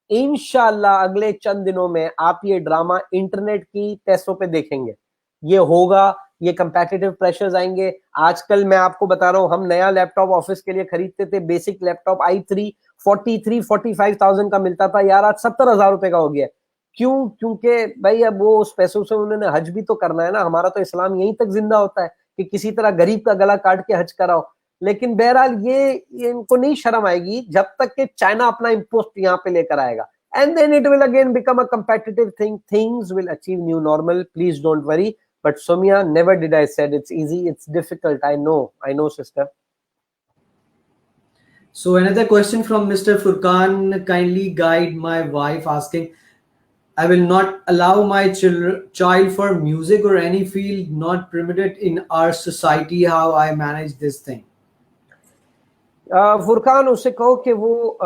इंशाल्लाह अगले चंद दिनों में आप ये ड्रामा इंटरनेट की टेस्टों पे देखेंगे। ये होगा, ये कंपेटिटिव प्रेशर्स आएंगे। आजकल मैं आपको बता रहा हूं, हम नया लैपटॉप ऑफिस के लिए खरीदते थे, बेसिक लैपटॉप i3 43-45,000 का मिलता था यार, आज 70,000 रुपए का हो गया। क्यों? क्योंकि भाई अब वो उस पैसों से उन्होंने हज भी तो करना है ना। हमारा तो इस्लाम यहीं तक जिंदा होता है कि किसी तरह गरीब का गला काट के हज कराओ। लेकिन बहरहाल ये इनको नहीं शर्म आएगी जब तक कि चाइना अपना इम्पोस्ट यहाँ पे लेकर आएगा। And then it will again become a competitive thing. Things will achieve new normal. Please don't worry. But Soumya, never did I said it's easy. It's difficult. I know, sister. So another question from Mr. Furkan. Kindly guide my wife asking, I will not allow my child for music or any field not permitted in our society. How I manage this thing? Furqan, उससे कहो कि वो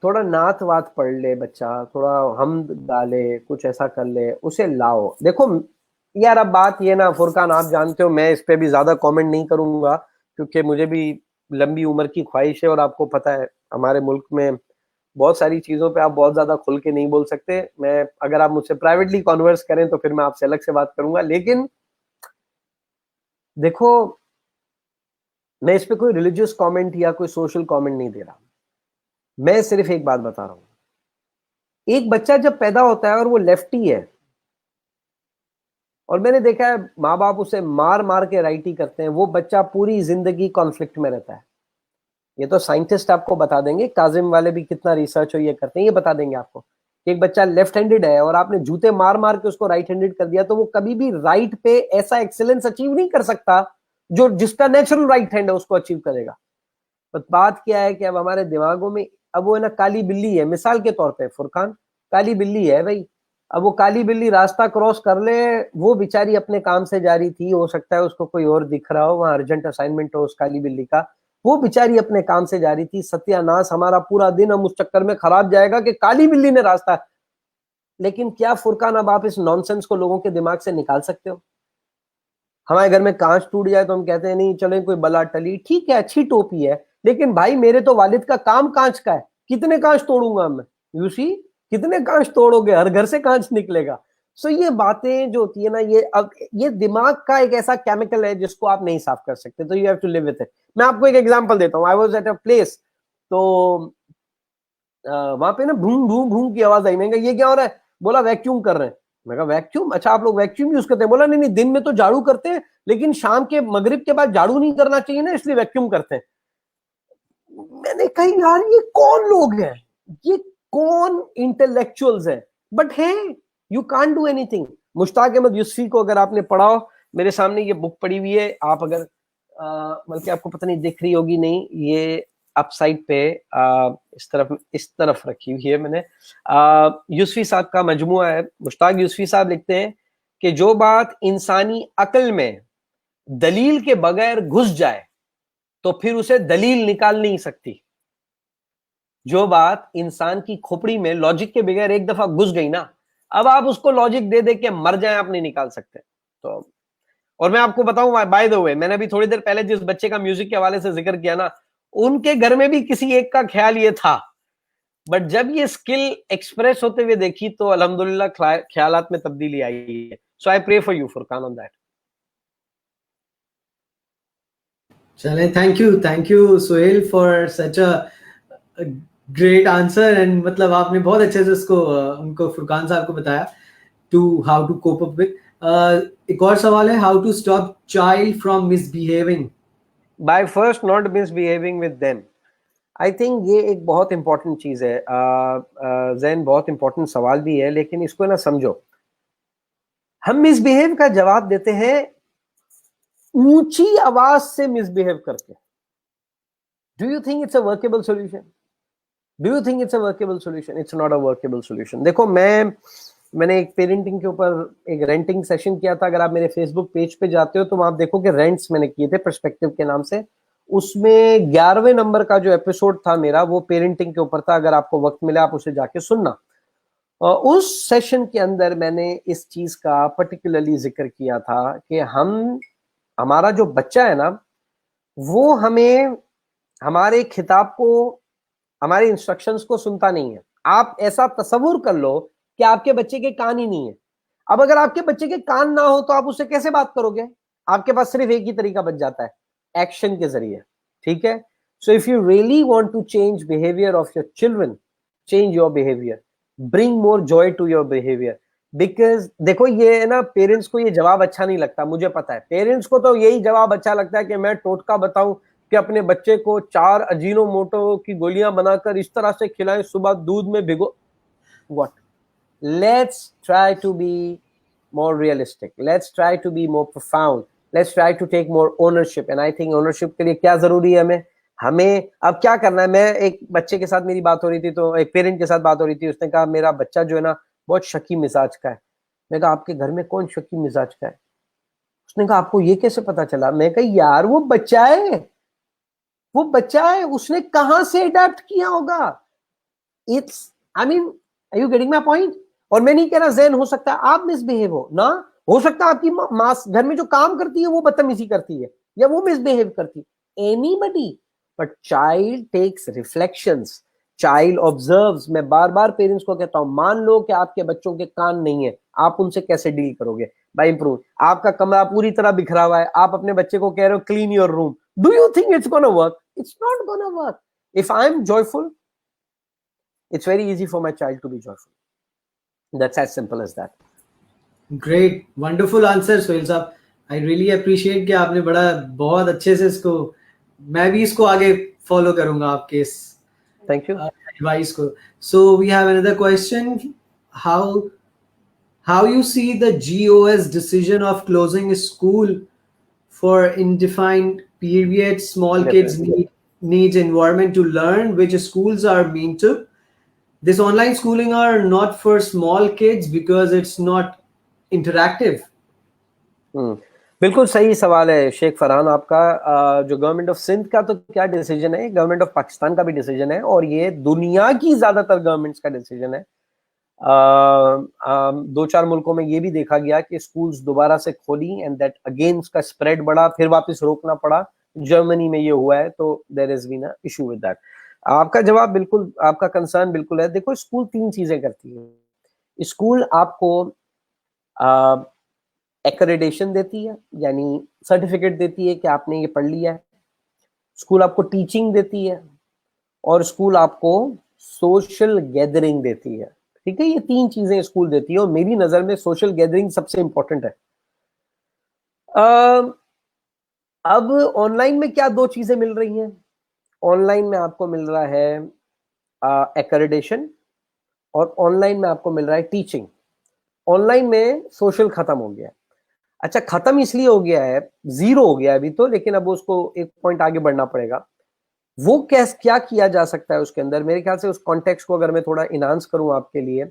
थोड़ा नात वात पढ़ ले बच्चा, थोड़ा हमद गाले, कुछ ऐसा कर ले, उसे लाओ। देखो यार, अब बात ये ना फुरकान, आप जानते हो मैं इस पे भी ज्यादा कमेंट नहीं करूंगा, क्योंकि मुझे भी लंबी उम्र की ख्वाहिश है, और आपको पता है हमारे मुल्क में बहुत सारी चीजों पे आप बहुत ज्यादा खुल के नहीं बोल सकते। मैं, अगर आप मुझसे प्राइवेटली कॉन्वर्स करें तो फिर मैं आपसे अलग से बात करूंगा। लेकिन देखो, मैं इस पे कोई रिलीजियस कमेंट या कोई सोशल कमेंट नहीं दे रहा। मैं सिर्फ एक बात बता रहा हूं, एक बच्चा जब पैदा होता है और वो लेफ्टी है, और मैंने देखा है माँ बाप उसे मार मार के राइटी करते हैं, वो बच्चा पूरी जिंदगी कॉन्फ्लिक्ट में रहता है। ये तो साइंटिस्ट आपको बता देंगे, काजिम वाले भी कितना रिसर्च हो ये करते हैं, ये बता देंगे आपको कि एक बच्चा लेफ्ट हैंडेड है और आपने जूते मार मार के उसको राइट हैंडेड कर दिया, तो वो कभी भी राइट पे ऐसा एक्सेलेंस अचीव नहीं कर सकता जो जिसका नेचुरल राइट हैंड है उसको अचीव करेगा। तो बात क्या है कि अब हमारे दिमागों में, अब वो है ना काली बिल्ली है, मिसाल के तौर पे फुरकान, काली बिल्ली है भाई। अब वो काली बिल्ली रास्ता क्रॉस कर ले, वो बेचारी अपने काम से जा रही थी, हो सकता है उसको कोई और दिख रहा हो, वहां अर्जेंट असाइनमेंट हो उस काली बिल्ली का, वो बेचारी अपने काम से जा रही थी। सत्यानाश, हमारा पूरा दिन हम उस चक्कर में खराब जाएगा कि काली बिल्ली ने रास्ता। लेकिन क्या फुरकान, अब आप इस नॉनसेंस को लोगों के दिमाग से निकाल सकते हो? हमारे घर में कांच टूट जाए तो हम कहते हैं नहीं चले कोई बला टली, ठीक है अच्छी टोपी है, लेकिन भाई मेरे तो वालिद का काम कांच का है, कितने कांच तोड़ूंगा मैं? यू सी, कितने कांच तोड़ोगे? हर घर से कांच निकलेगा। सो ये बातें जो होती है ना, ये अब ये दिमाग का एक ऐसा केमिकल है जिसको आप नहीं साफ कर सकते, तो you have to live with it. मैं आपको एक एग्जांपल देता हूँ। I was at a place, तो वहां पे ना भूम भूम भूम की आवाज आई। मैंने कहा ये क्या हो रहा है? बोला वैक्यूम कर रहे हैं। मैं कहा वैक्यूम? अच्छा आप लोग वैक्यूम यूज करते हैं? बोला नहीं नहीं, दिन में तो झाड़ू करते हैं, लेकिन शाम के मगरिब के बाद झाड़ू नहीं करना चाहिए ना, इसलिए वैक्यूम करते हैं। मैंने कहा यार ये कौन लोग हैं, ये कौन इंटेलेक्चुअल्स हैं? बट है, you can't do anything. Mushtaq Ahmad Yusufi को अगर आपने पढ़ा हो, मेरे सामने ये बुक पड़ी हुई है, आप अगर बल्कि आपको पता नहीं दिख रही होगी, नहीं ये अप साइड पे इस तरफ रखी हुई है मैंने। यूसुफी साहब का मजमुआ है। मुश्ताक यूसुफी साहब लिखते हैं कि जो बात इंसानी अकल में दलील के बगैर घुस जाए तो फिर उसे दलील निकाल नहीं सकती। जो बात इंसान की खोपड़ी में लॉजिक के बगैर एक दफा घुस गई ना, अब आप उसको लॉजिक दे दे के मर जाए, आप नहीं निकाल सकते। तो और मैं आपको बताऊं, बाय द वे, मैंने अभी थोड़ी देर पहले जिस बच्चे का म्यूजिक के हवाले से जिक्र किया ना, उनके घर में भी किसी एक का ख्याल ये था, बट जब ये स्किल एक्सप्रेस होते हुए देखी तो अल्हम्दुलिल्लाह ख्यालात में तब्दीली आई है। So I pray for you Furqan on that. चले, thank you Sohail for such a great answer. And मतलब आपने बहुत अच्छे से उसको उनको फुरकान साहब को बताया to how to cope up with. एक और सवाल है, how to stop child from misbehaving? By first not misbehaving with them. I think ये एक बहुत इंपॉर्टेंट चीज है। जैन, बहुत इंपॉर्टेंट सवाल भी है, लेकिन इसको ना समझो, हम मिसबिहेव का जवाब देते हैं ऊंची आवाज से मिसबिहेव करके। Do you think it's a workable solution? Do you think it's a workable solution? It's not a workable solution. देखो, मैंने एक पेरेंटिंग के ऊपर एक रेंटिंग सेशन किया था। अगर आप मेरे फेसबुक पेज पे जाते हो तो आप देखो कि रेंट्स मैंने किए थे पर्सपेक्टिव के नाम से। उसमें 11वें नंबर का जो एपिसोड था मेरा, वो पेरेंटिंग के ऊपर था। अगर आपको वक्त मिला आप उसे जाके सुनना। उस सेशन के अंदर मैंने इस चीज का पर्टिकुलरली जिक्र किया था कि हमारा जो बच्चा है ना, वो हमें हमारे खिताब को, हमारे इंस्ट्रक्शंस को सुनता नहीं है। आप ऐसा तसव्वुर कर लो कि आपके बच्चे के कान ही नहीं है। अब अगर आपके बच्चे के कान ना हो तो आप उससे कैसे बात करोगे? आपके पास सिर्फ एक ही तरीका बच जाता है, एक्शन के जरिए। ठीक है? So if you really want to change behaviour of your children, change your behaviour, bring more joy to your behaviour. Because देखो, ये ना, पेरेंट्स को ये जवाब अच्छा नहीं लगता, मुझे पता है। पेरेंट्स को तो यही जवाब अच्छा लगता है कि मैं टोटका बताऊं कि अपने बच्चे को 4 अजीनोमोटो की गोलियां बनाकर इस तरह से खिलाएं, सुबह दूध में भिगो। What? Let's try to be more realistic. Let's try to be more profound. Let's try to take more ownership. And I think ownership के लिए क्या जरूरी है? हमें अब क्या करना है? मैं एक बच्चे के साथ मेरी बात हो रही थी, तो एक पेरेंट के साथ बात हो रही थी, उसने कहा मेरा बच्चा जो है ना बहुत शकी मिजाज का है। मैं कहा आपके घर में कौन शकी मिजाज का है? उसने कहा आपको ये कैसे पता चला? मैं कहा यार वो बच्चा है, वो बच्चा है, उसने कहां से अडेप्ट किया होगा? It's, I mean, are you getting my point? और मैं नहीं कह रहा ज़ेन, हो सकता है आप मिसबिहेव हो ना, हो सकता है आपकी माँ घर में जो काम करती है वो बदतमीजी करती है या वो मिसबिहेव करती है, anybody. But child takes reflections, child observes. मैं बार बार पेरेंट्स को कहता हूं, मान लो कि आपके बच्चों के कान नहीं है, आप उनसे कैसे डील करोगे? By improve. आपका कमरा पूरी तरह बिखरा हुआ है, आप अपने बच्चे को कह रहे हो clean your room, do you think it's gonna work? It's not gonna work. If I am joyful, it's very easy for my child to be joyful. That's as simple as that. Great, wonderful answer Sohail sahab. I really appreciate कि आपने बड़ा बहुत अच्छे से इसको, मैं भी इसको आगे फॉलो करूंगा आपके इस Thank you. एडवाइस को। So we have another question, how you see the GOS decision of closing a school for indefined period. Small kids needs environment to learn, which schools are mean to. This online schooling are not for small kids because it's not interactive. बिल्कुल सही सवाल है शेख फरहान आपका। जो government of Sindh का तो क्या decision है, गवर्नमेंट ऑफ पाकिस्तान का भी डिसीजन है, और ये दुनिया की ज्यादातर गवर्नमेंट्स का डिसीजन है। 2-4 मुल्कों में ये भी देखा गया कि स्कूल्स दोबारा से खोली एंड दैट अगेन उसका स्प्रेड बढ़ा, फिर वापस रोकना पड़ा। जर्मनी में ये हुआ है, तो there is been a issue with that. आपका जवाब बिल्कुल, आपका कंसर्न बिल्कुल है। देखो, स्कूल 3 चीजें करती है। स्कूल आपको एक्रेडिटेशन देती है, यानी सर्टिफिकेट देती है कि आपने ये पढ़ लिया है। स्कूल आपको टीचिंग देती है, और स्कूल आपको सोशल गैदरिंग देती है। ठीक है, ये 3 चीजें स्कूल देती है, और मेरी नजर में सोशल गैदरिंग सबसे इंपॉर्टेंट है। अब ऑनलाइन में क्या 2 चीजें मिल रही हैं? ऑनलाइन में आपको मिल रहा है एक्रेडिटेशन, और ऑनलाइन में आपको मिल रहा है टीचिंग। ऑनलाइन में सोशल खत्म हो गया। अच्छा, खत्म इसलिए हो गया है, 0 हो गया अभी तो, लेकिन अब उसको एक पॉइंट आगे बढ़ना पड़ेगा। वो क्या किया जा सकता है उसके अंदर? मेरे ख्याल से उस कॉन्टेक्स्ट को अगर मैं थोड़ा इनहांस करूं आपके लिए,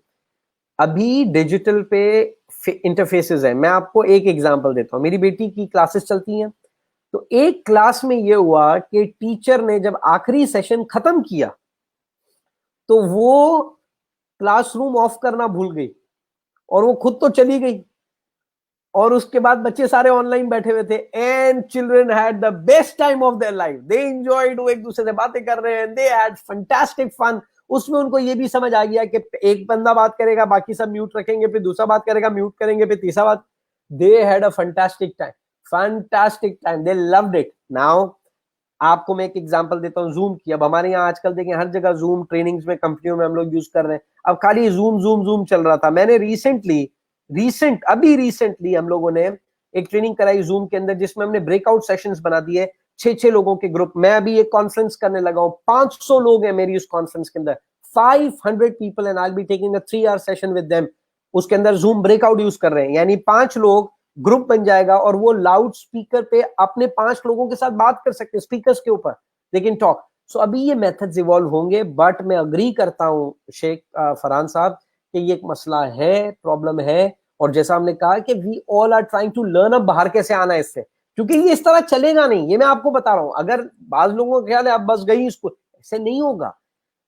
अभी डिजिटल पे इंटरफेसेस है। मैं आपको एक एग्जांपल देता हूं। मेरी बेटी की क्लासेस चलती हैं, तो एक क्लास में ये हुआ कि टीचर ने जब आखिरी सेशन खत्म किया तो वो क्लासरूम ऑफ करना भूल गई, और वो खुद तो चली गई, और उसके बाद बच्चे सारे ऑनलाइन बैठे हुए थे, and children had the best time of their life. They enjoyed, वो एक दूसरे से बातें कर रहे हैं, दे हैड फैंटास्टिक फन। उसमें उनको ये भी समझ आ गया कि एक बंदा बात करेगा, बाकी सब म्यूट रखेंगे, फिर दूसरा बात करेगा, म्यूट करेंगे, फिर तीसरा बात। They had a fantastic time, fantastic time, they loved it. Now आपको मैं एक एग्जांपल देता हूं जूम की। अब हमारे यहाँ आजकल देखें हर जगह जूम ट्रेनिंग्स में, कंपनियों में हम लोग यूज कर रहे हैं। अब खाली जूम जूम जूम चल रहा था। मैंने रिसेंटली हम लोगों ने एक ट्रेनिंग कराई जूम के अंदर, जिसमें हमने ब्रेकआउट सेशंस बना दिए, 6-6 लोगों के ग्रुप। मैं अभी एक कॉन्फ्रेंस करने लगा हूं, 500 लोग हैं मेरी उस कॉन्फ्रेंस के अंदर, 500 people, and I will be taking a 3 hour session with them. उसके अंदर जूम ब्रेकआउट यूज कर रहे हैं, यानी 5 लोग ग्रुप बन जाएगा, और वो लाउड स्पीकर पे अपने 5 लोगों के साथ बात कर सकते हैं, स्पीकर्स के ऊपर, लेकिन टॉक। सो अभी ये मेथड्स इवॉल्व होंगे, बट मैं अग्री करता हूं शेख फरहान साहब कि ये एक मसला है, प्रॉब्लम है। और जैसा हमने कहा कि we all are trying to learn अब बाहर कैसे आना है इससे, क्योंकि ये इस तरह चलेगा नहीं। ये मैं आपको बता रहा हूं। अगर बाज लोगों का ख्याल है अब बस गई स्कूल, ऐसे नहीं होगा।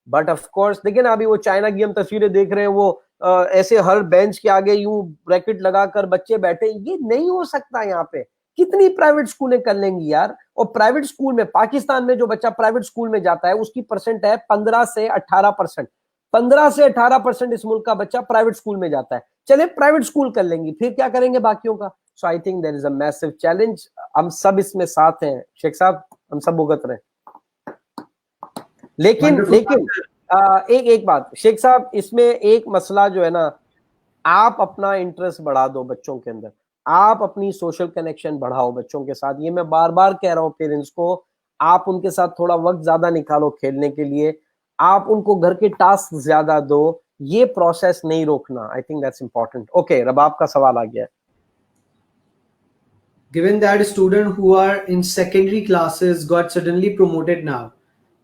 बट ऑफ कोर्स देखिए ना, अभी वो चाइना की हम तस्वीरें देख रहे हैं, वो ऐसे हर बेंच के आगे यूं ब्रैकेट लगाकर बच्चे बैठे। ये नहीं हो सकता यहाँ पे कितनी प्राइवेट स्कूलें कर लेंगी यार। और प्राइवेट स्कूल में पाकिस्तान में जो बच्चा प्राइवेट स्कूल में जाता है उसकी परसेंट है 15 से 18%। 15 से 18% इस मुल्क का बच्चा प्राइवेट स्कूल में जाता है। चले प्राइवेट स्कूल कर लेंगी, फिर क्या करेंगे बाकियों का? So I think there is a massive challenge. हम सब इसमें साथ हैं शेख साहब, हम सब भुगत रहे हैं। लेकिन वंडरफुल। एक बात शेख साहब, इसमें एक मसला जो है ना, आप अपना इंटरेस्ट बढ़ा दो बच्चों के अंदर, आप अपनी सोशल कनेक्शन बढ़ाओ बच्चों के साथ। ये मैं बार बार कह रहा हूँ पेरेंट्स को, आप उनके साथ थोड़ा वक्त ज्यादा निकालो खेलने के लिए, आप उनको घर के टास्क ज्यादा दो, ये प्रोसेस नहीं रोकना। I think that's important. Okay, Rabab का सवाल आ गया है। Given that students who are in secondary classes got suddenly promoted now,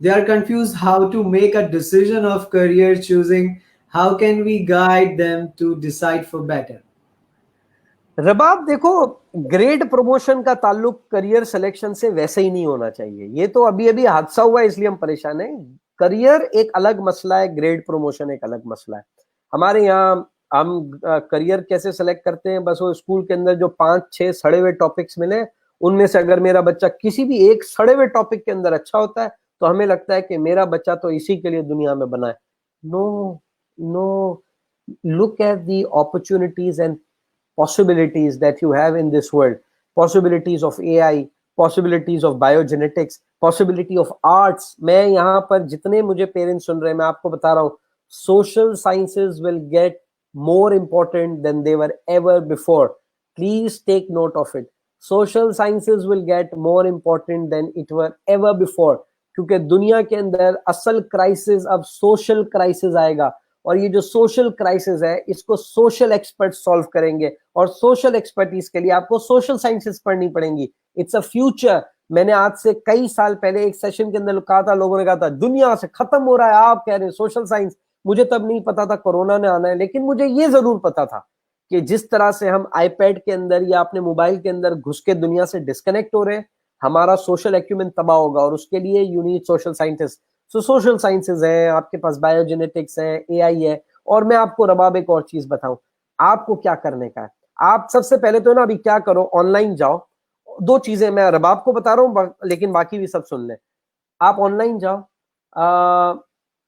they are confused how to make a decision of career choosing. How can we guide them to decide for better? रबाब देखो, grade promotion का ताल्लुक career selection से वैसे ही नहीं होना चाहिए। ये तो अभी अभी हादसा हुआ है इसलिए हम परेशान हैं। करियर एक अलग मसला है, ग्रेड प्रमोशन एक अलग मसला है। हमारे यहाँ हम करियर कैसे सेलेक्ट करते हैं, बस वो स्कूल के अंदर जो 5-6 सड़े हुए टॉपिक्स मिले, उनमें से अगर मेरा बच्चा किसी भी एक सड़े हुए टॉपिक के अंदर अच्छा होता है तो हमें लगता है कि मेरा बच्चा तो इसी के लिए दुनिया में बना है। No no, look at the opportunities and possibilities that you have in this world, possibilities of AI, possibilities of biogenetics, possibility of arts। मैं यहाँ पर जितने मुझे पेरेंट्स सुन रहे हैं मैं आपको बता रहा हूँ, social sciences will get more important than they were ever before. Please take note of it. Social sciences will get more important than it were ever before, क्योंकि दुनिया के अंदर असल क्राइसिस अब सोशल क्राइसिस आएगा, और ये जो सोशल क्राइसिस है इसको सोशल एक्सपर्ट सॉल्व करेंगे, और सोशल एक्सपर्टीज के लिए आपको सोशल साइंसेस पढ़नी पड़ेंगी। It's a future. मैंने आज से कई साल पहले एक सेशन के अंदर कहा था, लोगों ने कहा था दुनिया से खत्म हो रहा है, आप कह रहे हैं सोशल साइंस। मुझे तब नहीं पता था कोरोना ने आना है, लेकिन मुझे ये जरूर पता था कि जिस तरह से हम आईपैड के अंदर या अपने मोबाइल के अंदर घुस के दुनिया से डिस्कनेक्ट हो रहे हैं, हमारा सोशल एक्यूमेंट तबाह होगा, और उसके लिए you need social scientist. So social sciences है, आपके पास बायोजेनेटिक्स है, एआई है। और मैं आपको रबाब एक और चीज बताऊं, आपको क्या करने का है। आप सबसे पहले तो ना अभी क्या करो, ऑनलाइन जाओ। दो चीजें मैं रबाब को बता रहा हूँ, लेकिन बाकी भी सब सुन लें। आप ऑनलाइन जाओ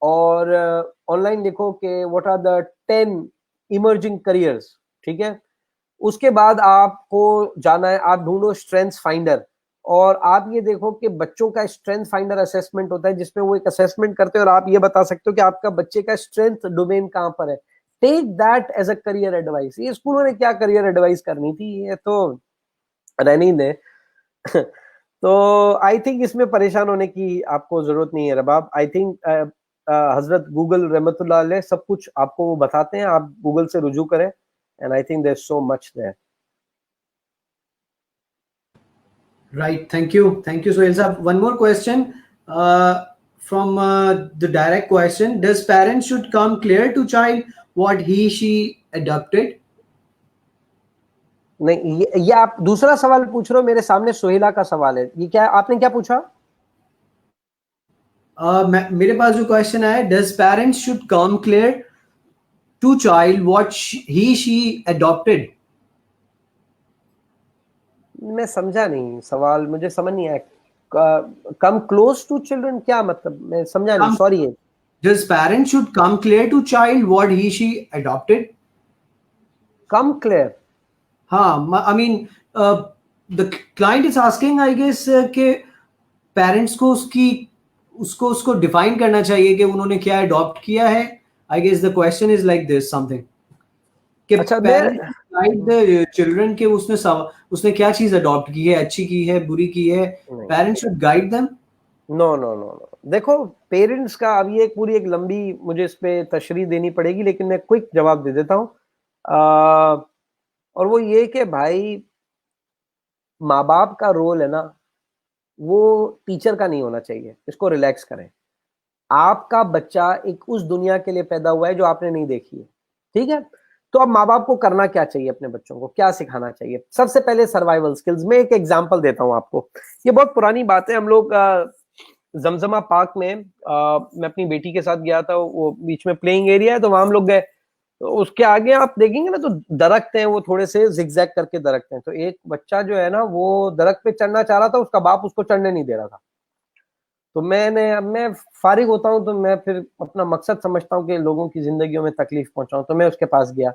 और ऑनलाइन देखो कि what are the 10 emerging careers, ठीक है। उसके बाद आपको जाना है, आप ढूंढो स्ट्रेंथ फाइंडर, और आप ये देखो कि बच्चों का स्ट्रेंथ फाइंडर असेसमेंट होता है, जिसमें वो एक असेसमेंट करते हैं और आप ये बता सकते हो कि आपका बच्चे का स्ट्रेंथ डोमेन कहां पर है। Take that as a career advice. ये स्कूलों ने क्या करियर एडवाइस करनी थी, ये तो रहने ही दे। तो आई थिंक इसमें परेशान होने की आपको जरूरत नहीं है रबाब। आई थिंक हजरत गूगल रहमतुल्लाह अलैह सब कुछ आपको वो बताते हैं, आप गूगल से रुजू करें, and I think there is so much there. Right. Thank you, Sohail sir. One more question from the direct question: does parents should come clear to child what he she adopted? नहीं, ये आप दूसरा सवाल पूछ रहे हो, मेरे सामने सोहेला का सवाल है। ये क्या, आपने क्या पूछा? मेरे पास जो क्वेश्चन है, does parents should come clear to child what he she adopted? मैं समझा नहीं सवाल, मुझे समझ नहीं आया। कम क्लोज टू चिल्ड्रन क्या मतलब, मैं समझा नहीं, sorry. Does parents should come clear to child what he she adopted? Come clear? हाँ, I mean the client is asking, I guess कि पेरेंट्स को उसको डिफाइन करना चाहिए कि उन्होंने क्या अडॉप्ट किया है। I guess the question is like this something कि अच्छा, पेरेंट्स गाइड द चिल्ड्रन के उसने क्या चीज अडॉप्ट की है, अच्छी की है, बुरी की है। Parents should guide them. No no no no, देखो पेरेंट्स का अब ये पूरी एक लंबी मुझे इस पे तशरीह देनी पड़ेगी, लेकिन मैं क्विक जवाब दे देता हूँ। और वो ये कि भाई माँ बाप का रोल है ना, वो टीचर का नहीं होना चाहिए। इसको रिलैक्स करें। आपका बच्चा एक उस दुनिया के लिए पैदा हुआ है जो आपने नहीं देखी है, ठीक है। तो अब माँ बाप को करना क्या चाहिए, अपने बच्चों को क्या सिखाना चाहिए? सबसे पहले सर्वाइवल स्किल्स। मैं एक एग्जांपल देता हूं आपको, ये बहुत पुरानी बात है। हम लोग जमजमा पार्क में मैं अपनी बेटी के साथ गया था, वो बीच में प्लेइंग एरिया है, तो वहां हम लोग गए। तो उसके आगे आप देखेंगे ना तो दरख्त हैं, वो थोड़े से जिगजैग करके दरख्त हैं। तो एक बच्चा जो है ना वो दरख्त पे चढ़ना चाह रहा था, उसका बाप उसको चढ़ने नहीं दे रहा था। तो अब मैं फारिग होता हूँ तो मैं फिर अपना मकसद समझता हूँ कि लोगों की जिंदगियों में तकलीफ पहुंचाऊं, तो मैं उसके पास गया,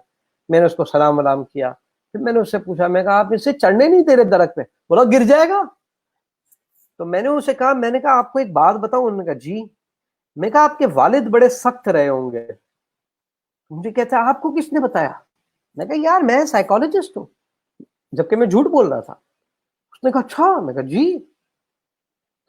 मैंने उसको सलाम वलाम किया। फिर मैंने उससे पूछा, मैं कहा आप इसे चढ़ने नहीं दे रहे दरख्त पे? बोला गिर जाएगा। तो मैंने उससे कहा, मैंने कहा आपको एक बात बताऊं? उन्होंने कहा जी। मैं कहा आपके वालिद बड़े सख्त रहे होंगे। मुझे कहता है आपको किसने बताया? मैं कहा यार मैं साइकोलॉजिस्ट हूँ, जबकि मैं झूठ बोल रहा था। उसने कहा अच्छा। मैं कहा जी।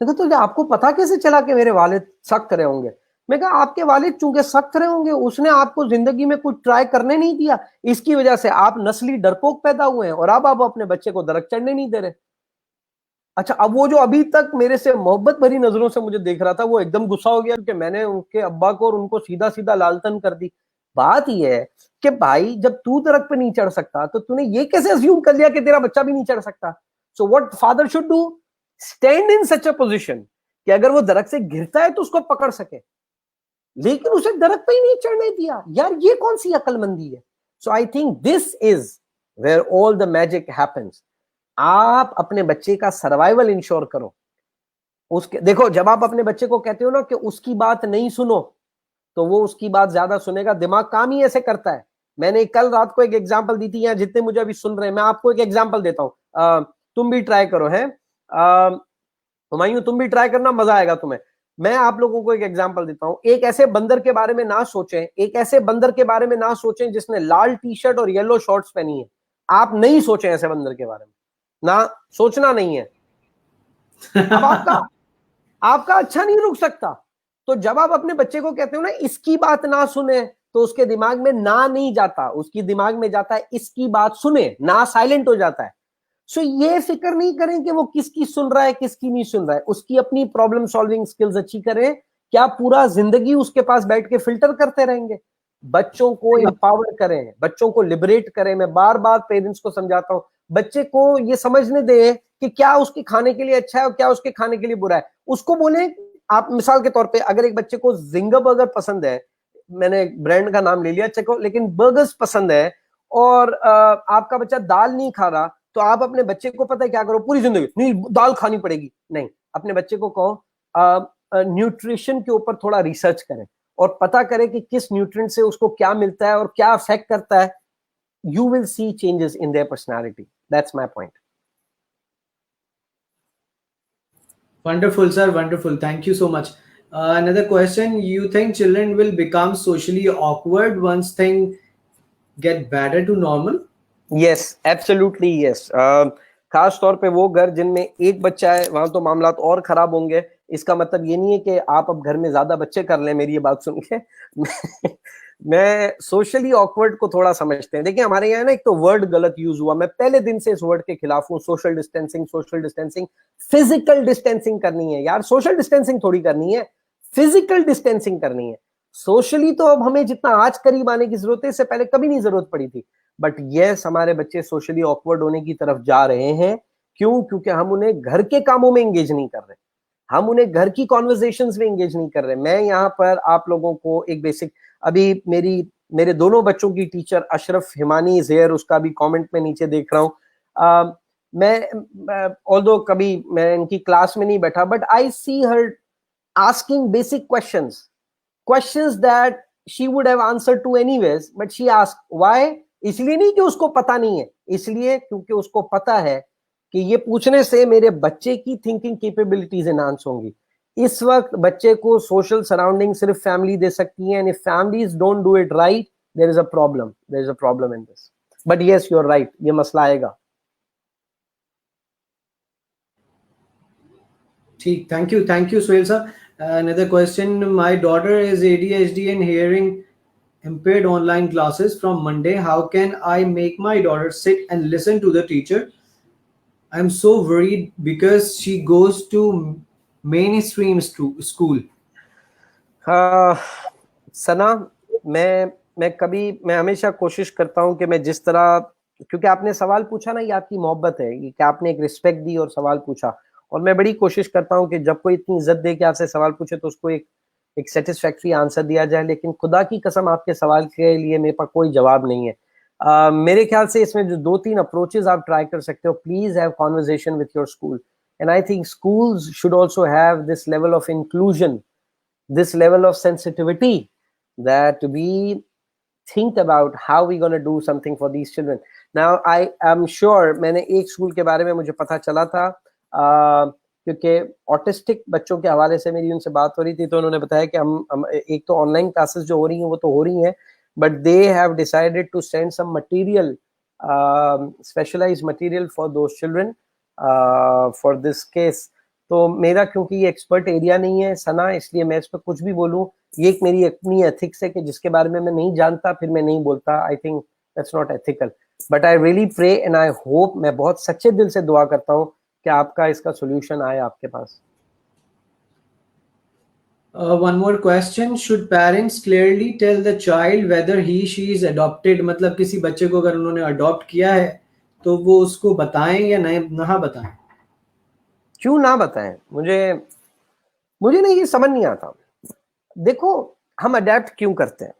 मैं कहा तो आपको पता कैसे चला कि मेरे वालिद सख्त रहे होंगे? मैं कहा आपके वालिद चूंकि सख्त रहे होंगे, उसने आपको जिंदगी में कुछ ट्राई करने नहीं दिया, इसकी वजह से आप नस्ली डरपोक पैदा हुए हैं और अब आप अपने बच्चे को दरख्त चढ़ने नहीं दे रहे। अच्छा, अब वो जो अभी तक मेरे से मोहब्बत भरी नजरों से मुझे देख रहा था, वो एकदम गुस्सा हो गया कि मैंने उनके अब्बा को और उनको सीधा सीधा लालतन कर दी। बात यह है कि भाई जब तू दरख्त पे नहीं चढ़ सकता तो तूने ये कैसे अज्यूम कर लिया कि तेरा बच्चा भी नहीं चढ़ सकता? So what father should do, stand in such a position कि अगर वो दरख्त से गिरता है तो उसको पकड़ सके, लेकिन उसे दरख्त पे ही नहीं चढ़ने दिया। यार ये कौन सी अकलमंदी है? So I think this is where all the magic happens. आप अपने बच्चे का सर्वाइवल इंश्योर करो। उसके देखो, जब आप अपने बच्चे को कहते हो ना कि उसकी बात नहीं सुनो, तो वो उसकी बात ज्यादा सुनेगा। दिमाग काम ही ऐसे करता है। मैंने कल रात को एक एग्जांपल दी थी, यहाँ जितने मुझे अभी सुन रहे हैं, मैं आपको एक एग्जांपल देता हूं, तुम भी ट्राई करो है, हुमायूं तुम भी ट्राई करना, मजा आएगा तुम्हें। मैं आप लोगों को एक एग्जांपल देता हूं। एक ऐसे बंदर के बारे में ना सोचें, एक ऐसे बंदर के बारे में ना सोचें जिसने लाल टी शर्ट और येलो शॉर्ट्स पहनी है। आप नहीं सोचें ऐसे बंदर के बारे में, ना सोचना नहीं है। अब आपका आपका अच्छा नहीं रुक सकता। तो जब आप अपने बच्चे को कहते हो ना इसकी बात ना सुने, तो उसके दिमाग में ना नहीं जाता, उसकी दिमाग में जाता है इसकी बात सुने, ना साइलेंट हो जाता है। सो ये फिक्र नहीं करें कि वो किसकी सुन रहा है किसकी नहीं सुन रहा है, उसकी अपनी प्रॉब्लम सॉल्विंग स्किल्स अच्छी करें। क्या पूरा जिंदगी उसके पास बैठ के फिल्टर करते रहेंगे? बच्चों को एम्पावर करें, बच्चों को लिबरेट करें। मैं बार बार पेरेंट्स को समझाता हूं, बच्चे को ये समझने दे कि क्या उसके खाने के लिए अच्छा है और क्या उसके खाने के लिए बुरा है। उसको बोले, आप मिसाल के तौर पे अगर एक बच्चे को जिंगर बर्गर पसंद है, मैंने ब्रांड का नाम ले लिया चेको, लेकिन बर्गर्स पसंद है, और आपका बच्चा दाल नहीं खा रहा, तो आप अपने बच्चे को पता है क्या करो, पूरी जिंदगी नहीं दाल खानी पड़ेगी, नहीं। अपने बच्चे को कहो न्यूट्रिशन के ऊपर थोड़ा रिसर्च करें और पता करें कि किस न्यूट्रिएंट से उसको क्या मिलता है और क्या अफेक्ट करता है। You will see changes in their personality. That's my point. Wonderful, sir. Wonderful. Thank you so much. Another question. You think children will become socially awkward once things get better to normal? Yes, absolutely yes. खास तौर पे वो घर जिनमें एक बच्चा है, वहां तो मामलात और खराब होंगे। इसका मतलब ये नहीं है कि आप अब घर में ज्यादा बच्चे कर लें, मेरी ये बात सुन के। मैं सोशली ऑकवर्ड को थोड़ा समझते हैं। देखिए हमारे यहाँ ना एक तो वर्ड गलत यूज हुआ, मैं पहले दिन से इस वर्ड के खिलाफ हूँ। Social distancing, social distancing, physical distancing करनी है यार, सोशल डिस्टेंसिंग थोड़ी करनी है, फिजिकल डिस्टेंसिंग करनी है। सोशली तो अब हमें जितना आज करीब आने की जरूरत है, इससे पहले कभी नहीं जरूरत पड़ी थी। बट यस, हमारे बच्चे सोशली ऑकवर्ड होने की तरफ जा रहे हैं। क्यों? क्योंकि हम उन्हें घर के कामों में एंगेज नहीं कर रहे, हम उन्हें घर की कॉन्वर्जेशंस में एंगेज नहीं कर रहे। मैं यहाँ पर आप लोगों को एक बेसिक, अभी मेरे दोनों बच्चों की टीचर अशरफ हिमानी ज़ेर, उसका भी कमेंट में नीचे देख रहा हूँ। मैं ऑल्दो कभी मैं इनकी क्लास में नहीं बैठा, but I see her asking basic questions that she would have answered to anyways, but she asked why। इसलिए नहीं कि उसको पता नहीं है, इसलिए क्योंकि उसको पता है कि ये पूछने से मेरे बच्चे की थिंकिंग कैपेबिलिटीज एनहांस होंगी। इस वक्त बच्चे को सोशल सराउंडिंग सिर्फ फैमिली दे सकती है, and if families don't do it right, there is a problem, there is a problem in this. But yes, you are right, ये मसला आएगा। ठीक, thank you, Suhail sir. Another question. My daughter is ADHD and hearing impaired online classes from Monday. How can I make my daughter sit and listen to the teacher? I'm so worried because she goes to mainstream school. सना, मैं हमेशा कोशिश करता हूं कि मैं जिस तरह, क्योंकि आपने सवाल पूछा ना, ये आपकी मोहब्बत है, ये कि आपने एक रिस्पेक्ट दी और सवाल पूछा। और मैं बड़ी कोशिश करता हूं कि जब कोई इतनी इज्जत दे के आपसे सवाल पूछे तो उसको एक एक सेटिस्फैक्ट्री आंसर दिया जाए, लेकिन खुदा की कसम आपके सवाल के लिए मेरे पास कोई जवाब नहीं है। मेरे ख्याल से इसमें जो 2-3 अप्रोचेस आप ट्राई कर सकते हो, please have conversation with your school, and I think schools should also have this level of inclusion, this level of sensitivity, that we think about how we going to do something for these children. Now I am sure, मैंने एक school के बारे में मुझे पता चला था, क्योंकि ऑटिस्टिक बच्चों के हवाले से मेरी उनसे बात हो रही थी, तो उन्होंने बताया कि हम एक तो ऑनलाइन क्लासेस जो हो रही हैं वो तो हो रही हैं, but they have decided to send some material, specialised material for those children for this case. तो मेरा क्योंकि ये एक्सपर्ट एरिया नहीं है सना, इसलिए मैं इस पर कुछ भी बोलूं, ये एक मेरी अपनी एथिक्स है कि जिसके बारे में मैं नहीं जानता फिर मैं नहीं बोलता। I think that's not ethical, but I really pray and I hope, मैं बहुत सच्चे दिल से दुआ करता हूँ कि आपका इसका सोल्यूशन आए आपके पास। One more question, should parents clearly tell the child whether he she is adopted? मतलब किसी बच्चे को अगर उन्होंने अडॉप्ट किया है तो वो उसको बताएं या नहीं ना बताएं? क्यों ना बताएं? मुझे नहीं ये समझ नहीं आता। देखो, हम अडेप्ट क्यों करते हैं?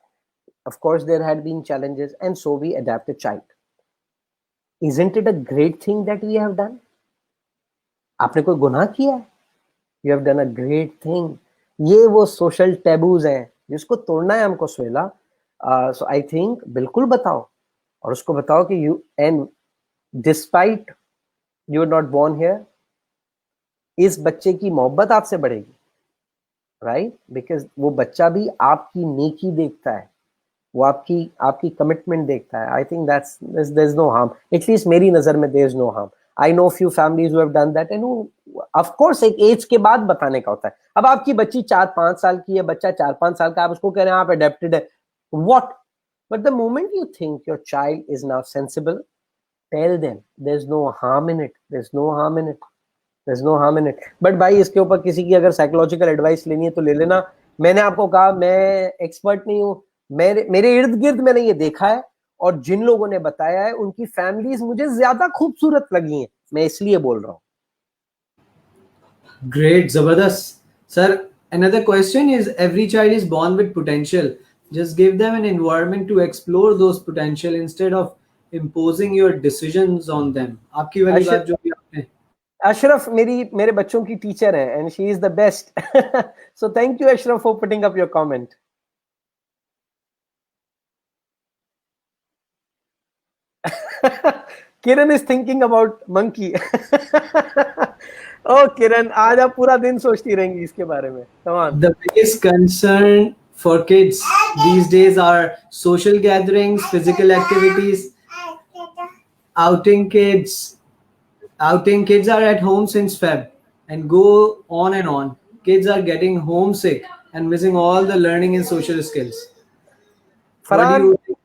Of course there had been challenges and so we adapt a child. Isn't it a great thing that we have done? आपने कोई गुनाह किया है? You have done a great thing. ये वो सोशल टेबूज हैं जिसको तोड़ना है हमको सुहेला। So I think बिल्कुल बताओ, और उसको बताओ कि you, and despite you are not born here, इस बच्चे की मोहब्बत आपसे बढ़ेगी, राइट? बिकॉज वो बच्चा भी आपकी नेकी देखता है, वो आपकी कमिटमेंट देखता है। I think that's there is no harm, at least मेरी नजर में there is no harm. I know few families who have done that, and of course एक एज के बाद बताने का होता है। अब आपकी बच्ची 4-5 साल की है, बच्चा 4-5 साल का, आप उसको कह रहे हैं आप अडेप्टेड है, what? But the moment you think your child is now sensible, tell them there is no harm in it, there is no harm in it, there is no harm in it. But भाई इसके ऊपर किसी की अगर psychological advice लेनी है तो ले लेना। मैंने आपको कहा मैं एक्सपर्ट नहीं हूँ, मेरे इर्द गिर्द मैंने ये देखा है, और जिन लोगों ने बताया है उनकी फैमिलीज मुझे ज्यादा खूबसूरत लगी हैं, मैं इसलिए बोल रहा हूँ। Great, Zabardast. Sir, another question is, every child is born with potential. Just give them an environment to explore those potential instead of imposing your decisions on them. आपकी वाली बात जो भी आपने। अशरफ मेरे बच्चों की टीचर है and she is the best. So thank you Ashraf for putting up your comment. Kiran is thinking about monkey. ओ किरण, आज आप पूरा दिन सोचती रहेंगी इसके बारे में। Come on. The biggest concern for kids these days are social gatherings, physical activities, outing kids. Outing kids are at home since Feb and go on and on. Kids are getting homesick and missing all the learning and social skills. What do you think?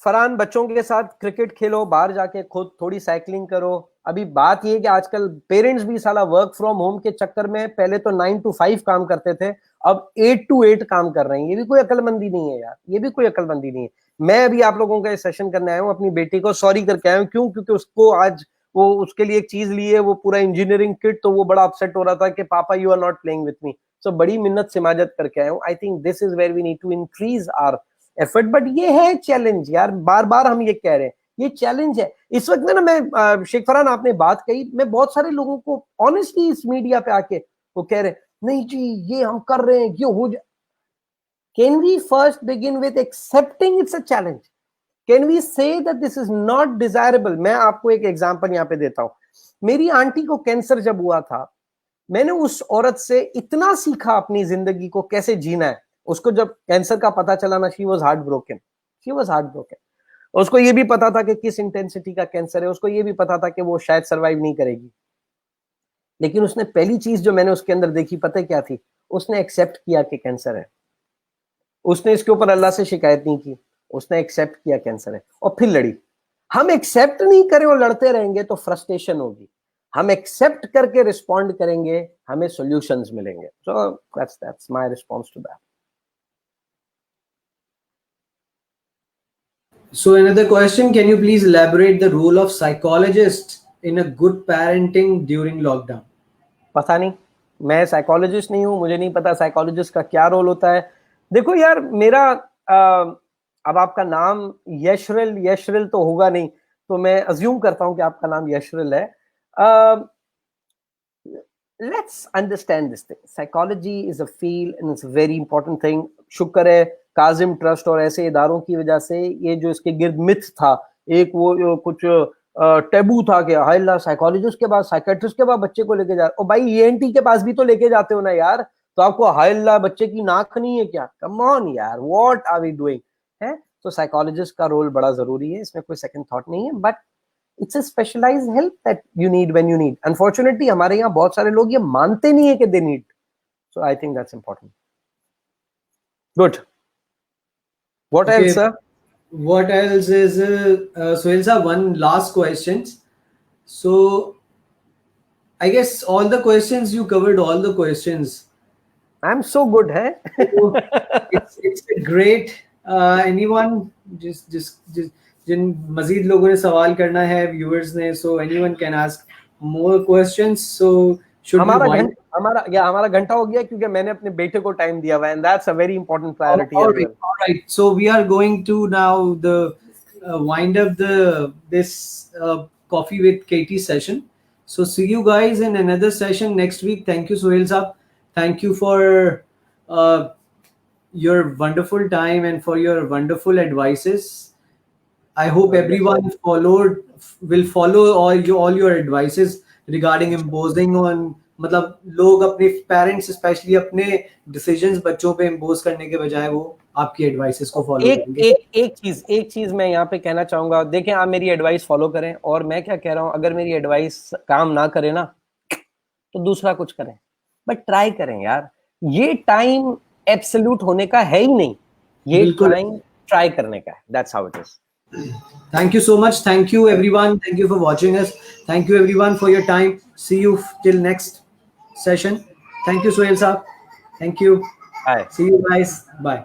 Farhan, बच्चों के साथ cricket खेलो, बाहर जाके खुद थोड़ी cycling करो। अभी बात ये है कि आजकल पेरेंट्स भी साला वर्क फ्रॉम होम के चक्कर में पहले तो 9 to 5 काम करते थे, अब 8 to 8 काम कर रहे हैं। ये भी कोई अकलमंदी नहीं है यार, ये भी कोई अकलमंदी नहीं है। मैं अभी आप लोगों का सेशन करने आया हूँ, अपनी बेटी को सॉरी करके आया हूँ। क्यों? क्योंकि उसको आज वो उसके लिए एक चीज ली है, वो पूरा इंजीनियरिंग किट, तो वो बड़ा अपसेट हो रहा था कि पापा you are not playing with me. So बड़ी मिन्नत से माजत करके आया हूँ। I think this is where we need to increase our effort. But ये है चैलेंज यार, बार बार हम ये कह रहे हैं, ये चैलेंज है इस वक्त में ना। मैं शेख फरहान, आपने बात कही, मैं बहुत सारे लोगों को ऑनेस्टली इस मीडिया पे आके वो कह रहे हैं नहीं जी ये हम कर रहे हैं, ये हो जाए। Can we first begin with accepting it's a challenge? Can we say that this is not desirable? मैं आपको एक एग्जांपल यहाँ पे देता हूं। मेरी आंटी को कैंसर जब हुआ था, मैंने उस औरत से इतना सीखा अपनी जिंदगी को कैसे जीना है। उसको जब कैंसर का पता चला ना, she was heart broken, she was heart broken. उसको ये भी पता था कि किस इंटेंसिटी का कैंसर है, उसको ये भी पता था कि वो शायद सरवाइव नहीं करेगी। लेकिन उसने पहली चीज जो मैंने उसके अंदर देखी, पता है क्या थी? उसने एक्सेप्ट किया कि कैंसर है। उसने इसके ऊपर अल्लाह से शिकायत नहीं की, उसने एक्सेप्ट किया कैंसर है और फिर लड़ी। हम एक्सेप्ट नहीं करें और लड़ते रहेंगे तो फ्रस्ट्रेशन होगी। हम एक्सेप्ट करके रिस्पॉन्ड करेंगे, हमें सॉल्यूशंस मिलेंगे। So that's my response to that. So another question, can you please elaborate the role of psychologist in a good parenting during lockdown? पता नहीं, मैं साइकोलॉजिस्ट नहीं हूँ, मुझे नहीं पता साइकोलॉजिस्ट का क्या रोल होता है। देखो यार, मेरा अब आपका नाम यशरिल तो होगा नहीं, तो मैं अज्यूम करता हूँ कि आपका नाम यशरिल है। Let's understand this thing. Psychology is a field and it's a very important thing. शुक्र है काजिम ट्रस्ट और ऐसे इदारों की वजह से ये जो इसके गिर्द मिथ था, एक वो कुछ टेबू था कि हाय अल्लाह साइकोलॉजिस्ट के पास, साइकेट्रिस्ट के पास बच्चे को लेके जा, और भाई ईएनटी के पास भी तो लेके जाते हो ना यार, तो आपको हाय अल्लाह बच्चे की नाक नहीं है क्या? कम ऑन यार, व्हाट आर वी डूइंग है? तो साइकोलॉजिस्ट का रोल बड़ा जरूरी है, इसमें कोई सेकंड थॉट नहीं है, but it's a specialized help that you need when you need. Unfortunately, हमारे यहाँ बहुत सारे लोग ये मानते नहीं है कि they need. So I think that's important. Good. What else, sir? What else is Sohail sir, one last question. So I guess all the questions you covered, all the questions. I'm so good, है? So, it's a great. Anyone just जिन मजीद लोगों ने सवाल करना है viewers ने, so anyone can ask more questions. So should we wind? हमारा घंटा हो गया क्योंकि मैंने अपने बेटे को टाइम दिया हुआ है, and that's a very important priority as well. All right. So we are going to now the wind up this coffee with Katie session. So see you guys in another session next week. Thank you, Sohail Saab. Thank you for your wonderful time and for your wonderful advices. I hope everyone will follow all your advices regarding imposing on, मतलब लोग अपने parents specially अपने decisions बच्चों पे impose करने के बजाय वो आपकी एडवाइसेस को फॉलो करेंगे। एक चीज मैं यहाँ पे कहना चाहूंगा, देखें आप मेरी एडवाइस फॉलो करें, और मैं क्या कह रहा हूँ, अगर मेरी एडवाइस काम ना करे ना तो दूसरा कुछ करें, बट ट्राई करें यार। ये टाइम एब्सोल्यूट होने का है ही नहीं, ये टाइम ट्राई करने का है। That's how it is. Thank you so much. Thank you everyone. Thank you for watching us. Thank you everyone for your time. See you till next session. Thank you, Sohail Saab. Thank you. Bye. See you guys. Bye.